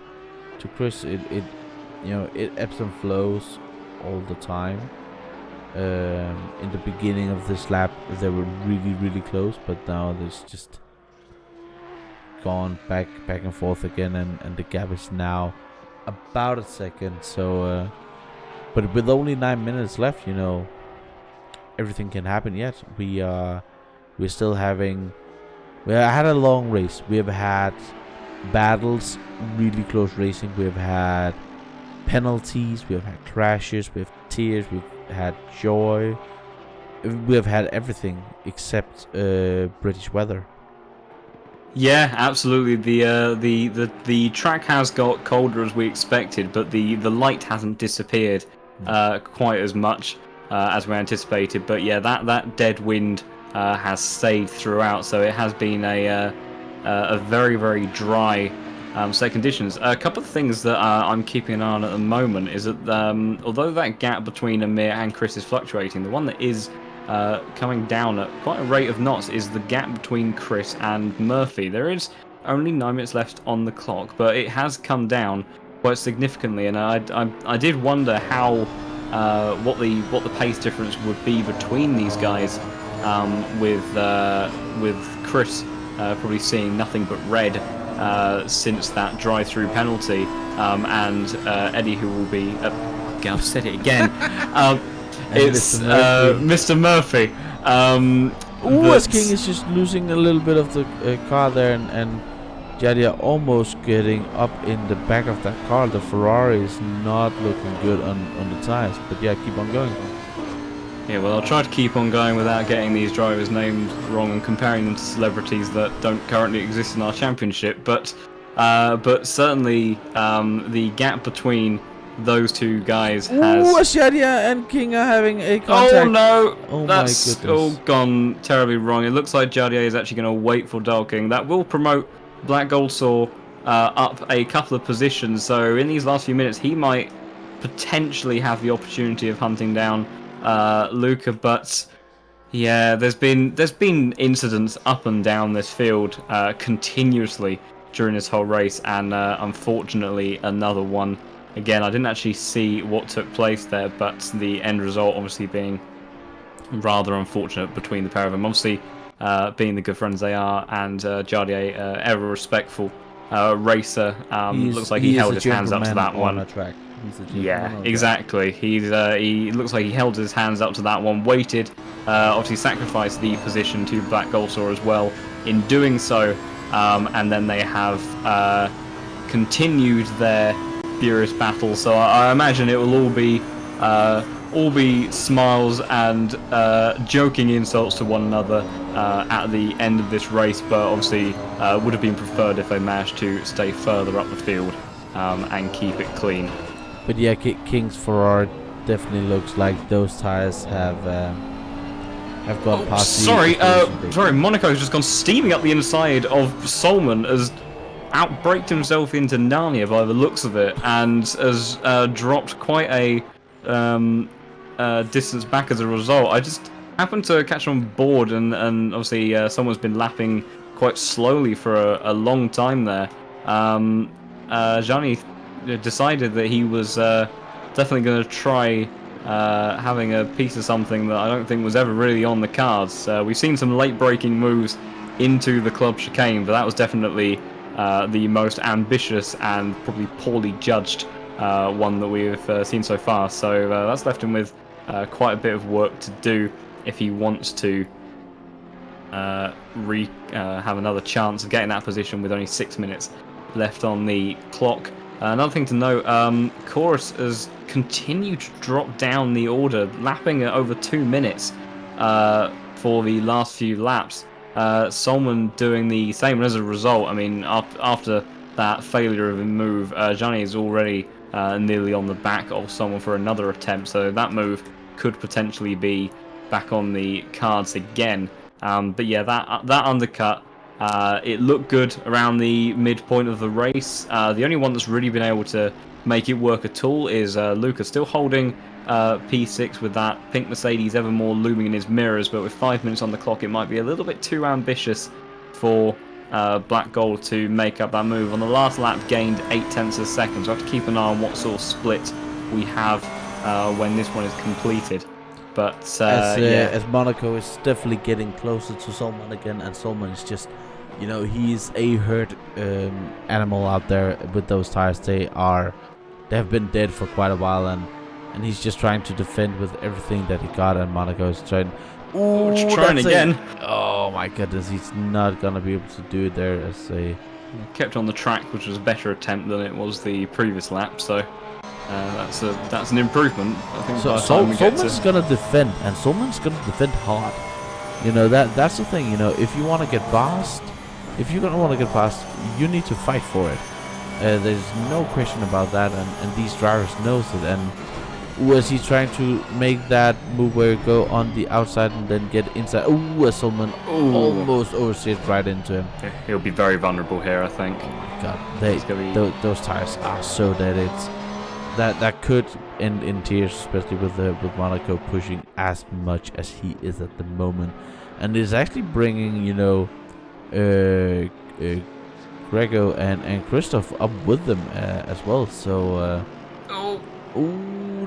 to Chris. It it ebbs and flows all the time. In the beginning of this lap, they were really close, but now there's just gone back and forth again, and the gap is now about a second. So, but with only 9 minutes left, everything can happen yet. We're still having. We had a long race. We have had battles, really close racing. We have had penalties. We have had crashes. We have tears. We've had joy. We have had everything except British weather. Yeah, absolutely. The track has got colder as we expected, but the light hasn't disappeared quite as much as we anticipated. But yeah, that dead wind has stayed throughout, so it has been a very dry set of conditions. A couple of things that I'm keeping an eye on at the moment is that although that gap between Amir and Chris is fluctuating, the one that is coming down at quite a rate of knots is the gap between Chris and Murphy. There is only 9 minutes left on the clock, but it has come down quite significantly, and I did wonder how what the pace difference would be between these guys, with Chris probably seeing nothing but red since that drive-through penalty, and Eddie, who will be I've said it again. It's Mr. Murphy. King is just losing a little bit of the car there, and Jadia almost getting up in the back of that car. The Ferrari is not looking good on the tires, but yeah, keep on going. Yeah, well, I'll try to keep on going without getting these drivers' names wrong and comparing them to celebrities that don't currently exist in our championship. But certainly the gap between those two guys has. Shadia and King are having a contact. Oh no! Oh, that's my goodness. all gone terribly wrong. It looks like Jardier is actually going to wait for Dial King. That will promote Black Gold Saw up a couple of positions. So in these last few minutes, he might potentially have the opportunity of hunting down Luca. But yeah, there's been incidents up and down this field continuously during this whole race, and unfortunately another one. Again, I didn't actually see what took place there, but the end result obviously being rather unfortunate between the pair of them. Obviously, being the good friends they are, and Jardier, ever respectful racer, looks like he held his hands up to that one. Yeah, exactly. He looks like he held his hands up to that one, waited, obviously sacrificed the position to Black Goldsaw as well in doing so, and then they have continued their furious battle. So I imagine it will all be smiles and joking insults to one another at the end of this race, but obviously would have been preferred if they managed to stay further up the field and keep it clean. But yeah, King's Ferrari definitely looks like those tires have gone past. Sorry, Monaco's just gone steaming up the inside of Solman as outbraked himself into Narnia by the looks of it, and has dropped quite a distance back as a result. I just happened to catch on board, and obviously someone's been lapping quite slowly for a long time there. Gianni decided that he was definitely going to try having a piece of something that I don't think was ever really on the cards. We've seen some late braking moves into the club chicane, but that was definitely the most ambitious and probably poorly judged one that we've seen so far. So that's left him with quite a bit of work to do if he wants to have another chance of getting that position with only 6 minutes left on the clock. Another thing to note, Chorus has continued to drop down the order, lapping at over 2 minutes for the last few laps. Solman doing the same, and as a result, I mean, after that failure of a move, Gianni is already nearly on the back of Solman for another attempt, so that move could potentially be back on the cards again. But yeah, that undercut, it looked good around the midpoint of the race. The only one that's really been able to make it work at all is Luca, still holding P6 with that pink Mercedes ever more looming in his mirrors, but with 5 minutes on the clock, it might be a little bit too ambitious for Black Gold to make up that move. On the last lap, gained 0.8 of a second. So I have to keep an eye on what sort of split we have when this one is completed. But as Monaco is definitely getting closer to Solman again, and Solman is just, you know, he's a hurt animal out there with those tires. They have been dead for quite a while, and he's just trying to defend with everything that he got, and Monaco is trying. Ooh, trying again. Oh my goodness, he's not gonna be able to do it there. As a kept on the track, which was a better attempt than it was the previous lap. So that's an improvement. I think. So Solman's gonna defend, and Solman's gonna defend hard. You know, that's the thing. You know, if you want to get past, you need to fight for it. There's no question about that, and these drivers knows it. And was he trying to make that move where you go on the outside and then get inside? Ooh, Solman almost oversteered right into him. He'll be very vulnerable here, I think. God, those tires are so dead. That could end in tears, especially with Monaco pushing as much as he is at the moment, and it's actually bringing, you know, Grego and Christoph up with them as well. So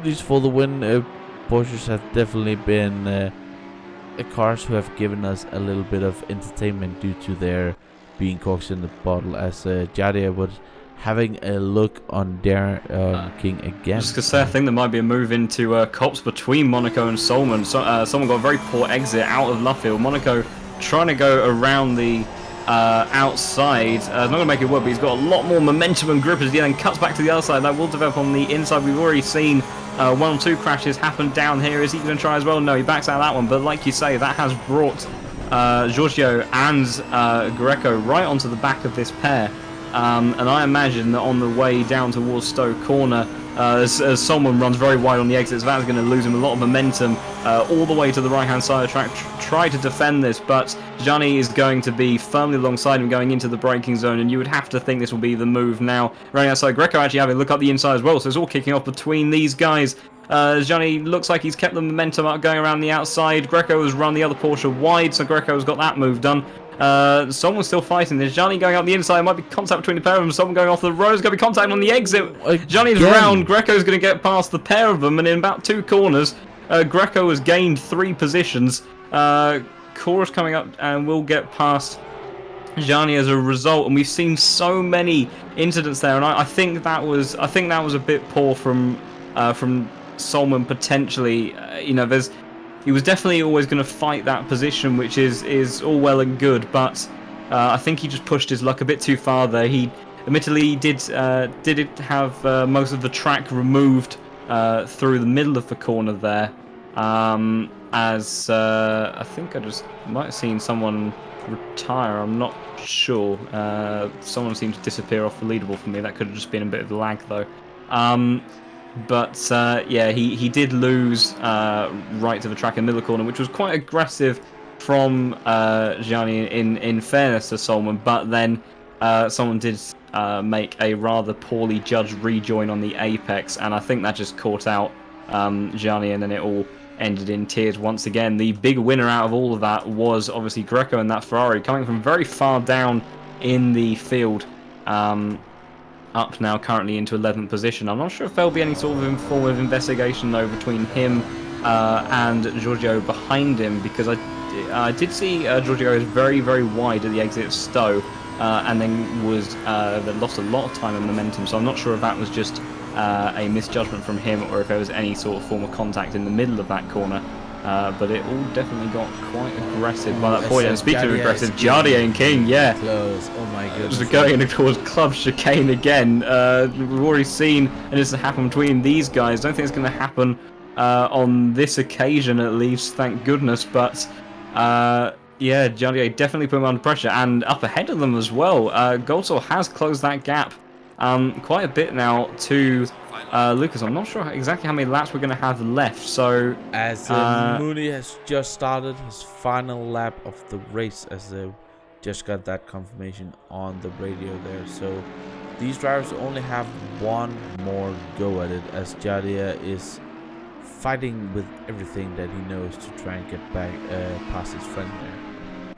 these for the win. Porsches have definitely been cars who have given us a little bit of entertainment due to their being corks in the bottle, as Jadia was having a look on their King again. Just to say, I think there might be a move into cops between Monaco and Solman. Someone got a very poor exit out of Luffield. Monaco trying to go around the outside. Not going to make it work, but he's got a lot more momentum and grip as he then cuts back to the other side. That will develop on the inside. We've already seen 1 or 2 crashes happen down here. Is he going to try as well? No, he backs out of that one. But like you say, that has brought Giorgio and Greco right onto the back of this pair. And I imagine that on the way down towards Stowe Corner, as Solman runs very wide on the exits, that's going to lose him a lot of momentum all the way to the right-hand side of the track. Try to defend this, but Gianni is going to be firmly alongside him going into the braking zone, and you would have to think this will be the move now. Right outside, Greco actually having a look up the inside as well, so it's all kicking off between these guys. Gianni looks like he's kept the momentum up going around the outside. Greco has run the other Porsche wide, so Greco's got that move done. Someone's still fighting. There's Gianni going up the inside. Might be contact between the pair of them. Someone going off the road. There's going to be contact on the exit. Gianni's round. Greco's going to get past the pair of them, and in about 2 corners, Greco has gained 3 positions. Cora's coming up and will get past Gianni as a result. And we've seen so many incidents there, and I think that was a bit poor from Solman potentially. You know, he was definitely always going to fight that position, which is all well and good, but I think he just pushed his luck a bit too far there. He admittedly did have most of the track removed through the middle of the corner there, as I think I just might have seen someone retire. I'm not sure. Someone seemed to disappear off the leaderboard for me. That could have just been a bit of lag though. But yeah, he did lose right to the track in the middle corner, which was quite aggressive from Gianni in fairness to Solman. But then someone did make a rather poorly judged rejoin on the apex, and I think that just caught out Gianni, and then it all ended in tears once again. The big winner out of all of that was obviously Greco and that Ferrari, coming from very far down in the field. Up now currently into 11th position. I'm not sure if there'll be any sort of form of investigation though between him and Giorgio behind him, because I did see Giorgio is very, very wide at the exit of Stowe, and then lost a lot of time and momentum, so I'm not sure if that was just a misjudgment from him or if there was any sort of form of contact in the middle of that corner. But it all definitely got quite aggressive by that point. And speaking of aggressive, Jardier and King, yeah. Close. Oh my goodness. Just going in towards club chicane again. We've already seen, and this has happened between these guys. Don't think it's going to happen on this occasion at least, thank goodness. But yeah, Jardier definitely put him under pressure and up ahead of them as well. Goldsor has closed that gap quite a bit now to Lucas. I'm not sure exactly how many laps we're going to have left. So as Mooney has just started his final lap of the race, as they just got that confirmation on the radio there. So these drivers only have one more go at it, as Jadia is fighting with everything that he knows to try and get back past his friend there.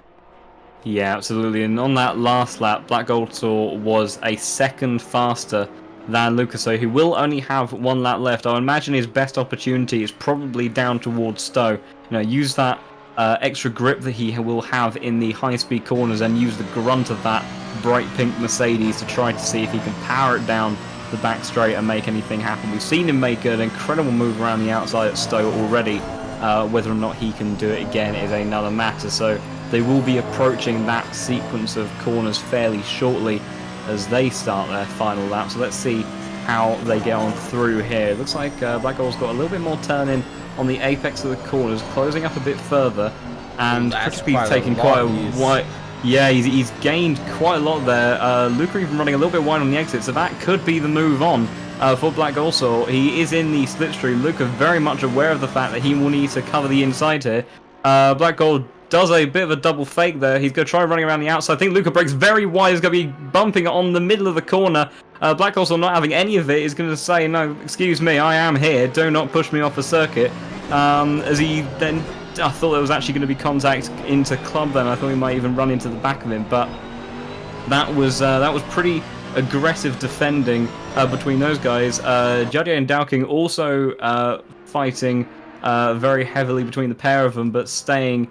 Yeah, absolutely. And on that last lap, Black Gold Saw was a second faster than Lucas, so he will only have 1 lap left. I imagine his best opportunity is probably down towards Stowe. Use that extra grip that he will have in the high-speed corners and use the grunt of that bright pink Mercedes to try to see if he can power it down the back straight and make anything happen. We've seen him make an incredible move around the outside at Stowe already. Whether or not he can do it again is another matter. So they will be approaching that sequence of corners fairly shortly as they start their final lap. So let's see how they get on through here. It looks like Black Gold's got a little bit more turn in on the apex of the corners, closing up a bit further, and Crispy's taking quite a wide. Yeah, he's gained quite a lot there. Luca even running a little bit wide on the exit, so that could be the move on for Black Gold. So he is in the slipstream. Luca very much aware of the fact that he will need to cover the inside here. Black Gold does a bit of a double fake there. He's going to try running around the outside. I think Luca breaks very wide. He's going to be bumping on the middle of the corner. Black Gold not having any of it is going to say, no, excuse me, I am here. Do not push me off the circuit. As he then... I thought there was actually going to be contact into Club then. I thought he might even run into the back of him, but that was pretty aggressive defending between those guys. Jadier and Dowking also fighting very heavily between the pair of them, but staying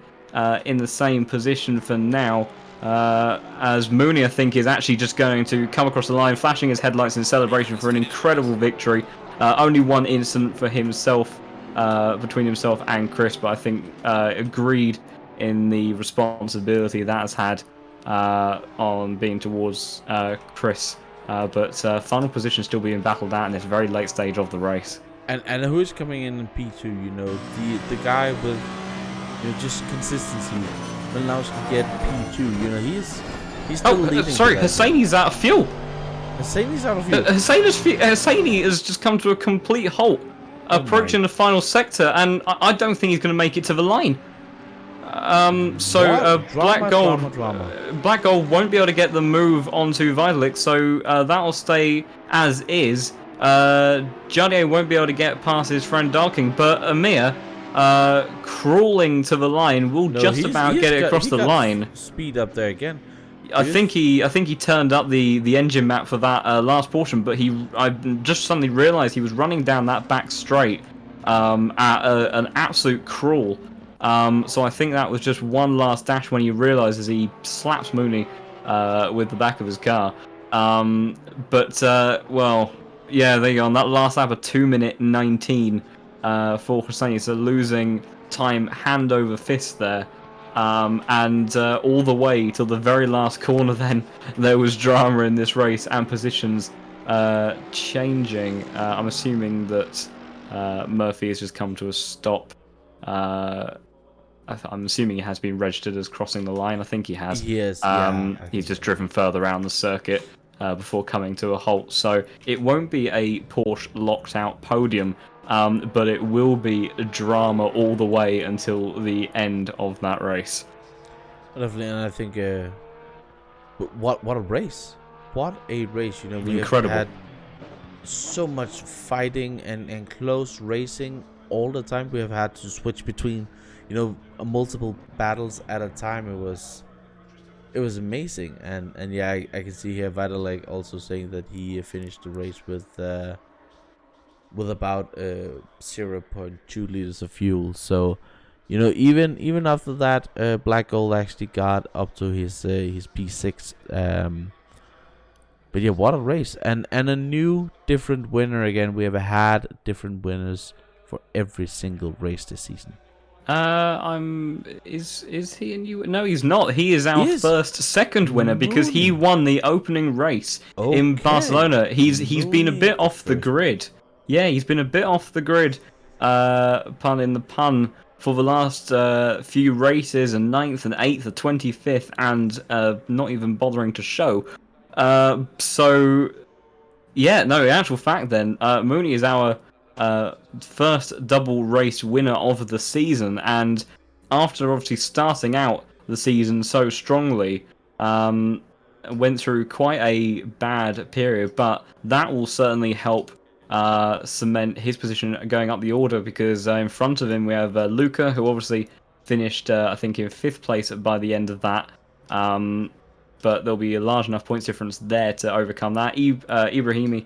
in the same position for now. As Mooney, I think, is actually just going to come across the line, flashing his headlights in celebration for an incredible victory. Only one incident for himself. Between himself and Chris, but I think agreed in the responsibility that has had on being towards Chris. But final position still being battled out in this very late stage of the race. And who's coming in P2? The guy with just consistency allows to get P2. He's still leading. Sorry, Hosseini's out of fuel. Hosseini's out of fuel. Hosseini has just come to a complete halt. Approaching the final sector, and I don't think he's going to make it to the line. Black Gold won't be able to get the move onto Vitalik, so that'll stay as is. Jadier won't be able to get past his friend Darking, but Amir, crawling to the line, will just about get it across the line. Speed up there again. I think he turned up the engine map for that last portion, but I just suddenly realised he was running down that back straight at an absolute crawl. So I think that was just one last dash when he realises he slaps Mooney with the back of his car. Well, yeah, there you go. On that last lap, a 2:19 for Hosseini, so losing time hand over fist there. And all the way till the very last corner then, there was drama in this race and positions changing. I'm assuming that Murphy has just come to a stop. I'm assuming he has been registered as crossing the line. I think he has. Yes. He's just driven further around the circuit before coming to a halt. So it won't be a Porsche locked out podium. But it will be drama all the way until the end of that race. Definitely, and I think, what a race! What a race! We Incredible. have had so much fighting and close racing all the time. We have had to switch between, multiple battles at a time. It was amazing, and yeah, I can see here Vitalik also saying that he finished the race with about 0.2 liters of fuel. So even after that, Black Gold actually got up to his P6. But yeah, what a race, and a new different winner again. We have had different winners for every single race this season. Is he a new? No, he's not. He is our second winner because he won the opening race in Barcelona. He's been a bit off the grid. Yeah, he's been a bit off the grid, pun in the pun, for the last few races, and 9th and 8th, the 25th, and not even bothering to show. So, yeah, no, in actual fact then, Mooney is our first double race winner of the season, and after obviously starting out the season so strongly, went through quite a bad period, but that will certainly help cement his position going up the order, because in front of him we have Luca, who obviously finished I think in 5th place by the end of that, But there'll be a large enough points difference there to overcome that. Ibrahimi,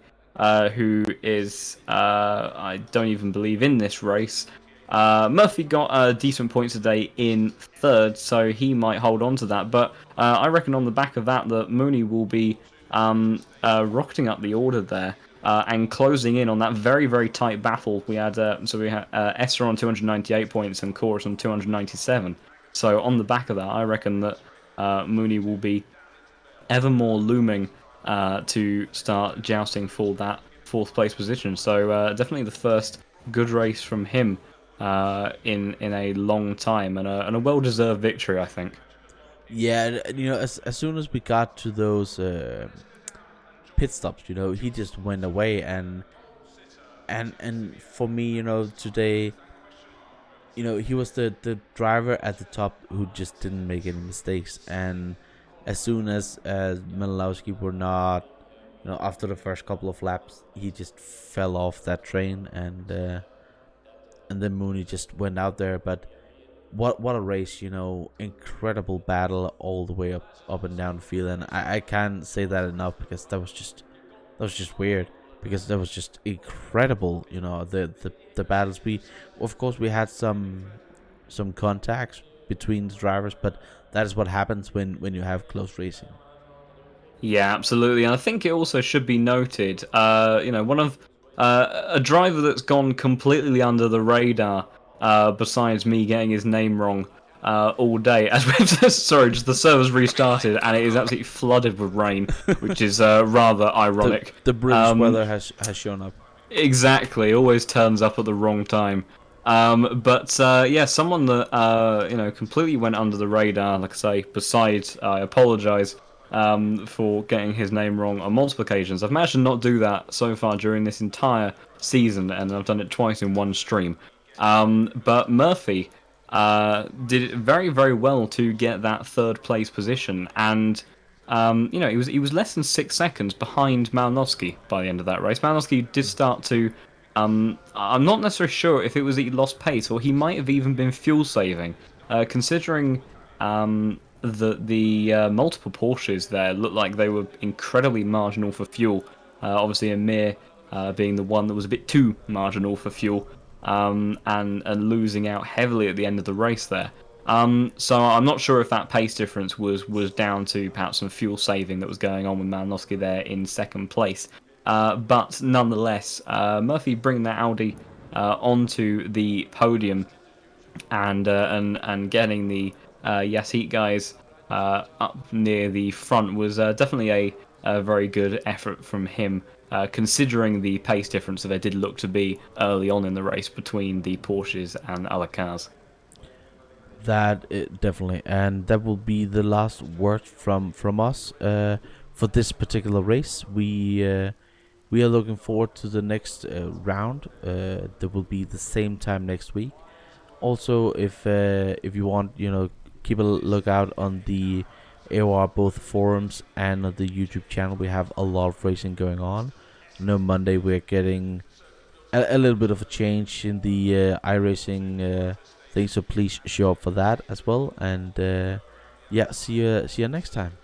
who is I don't even believe in this race. Murphy got decent points today in third, so he might hold on to that. But I reckon on the back of that, that Mooney will be rocketing up the order there and closing in on that very, very tight battle. We had Esther on 298 points and Chorus on 297. So on the back of that, I reckon that Mooney will be ever more looming to start jousting for that fourth place position. So definitely the first good race from him in a long time, and a well-deserved victory, I think. Yeah, as soon as we got to those pit stops, he just went away, and for me, today, he was the driver at the top who just didn't make any mistakes. And as soon as Malowski were not, after the first couple of laps, he just fell off that train, and then Mooney just went out there. But what a race, incredible battle all the way up and down the field. And I can't say that enough, because that was just weird, because that was just incredible. The battles. Of course we had some contacts between the drivers, but that is what happens when you have close racing. Yeah, absolutely. And I think it also should be noted, one of a driver that's gone completely under the radar, besides me getting his name wrong all day. As sorry, just the server's restarted and it is absolutely flooded with rain, which is rather ironic. The British weather has shown up. Exactly, always turns up at the wrong time. But someone that completely went under the radar. Like I say, besides, I apologise for getting his name wrong on multiple occasions. I've managed to not do that so far during this entire season, and I've done it twice in one stream. But Murphy did it very, very well to get that third place position, and he was less than 6 seconds behind Malinowski by the end of that race. Malinowski did start to. I'm not necessarily sure if it was that he lost pace or he might have even been fuel saving, considering the multiple Porsches there looked like they were incredibly marginal for fuel. Obviously, Amir being the one that was a bit too marginal for fuel, and losing out heavily at the end of the race there. So I'm not sure if that pace difference was down to perhaps some fuel saving that was going on with Malinowski there in second place. But nonetheless, Murphy bringing that Audi onto the podium and getting the Yassit guys up near the front was definitely a very good effort from him, considering the pace difference that there did look to be early on in the race between the Porsches and other cars. That definitely, and that will be the last word from us for this particular race. We are looking forward to the next round. That will be the same time next week. Also, if you want, keep a lookout on the AOR both forums and on the YouTube channel. We have a lot of racing going on. Monday we're getting a little bit of a change in the iRacing thing, so please show up for that as well. And see you next time.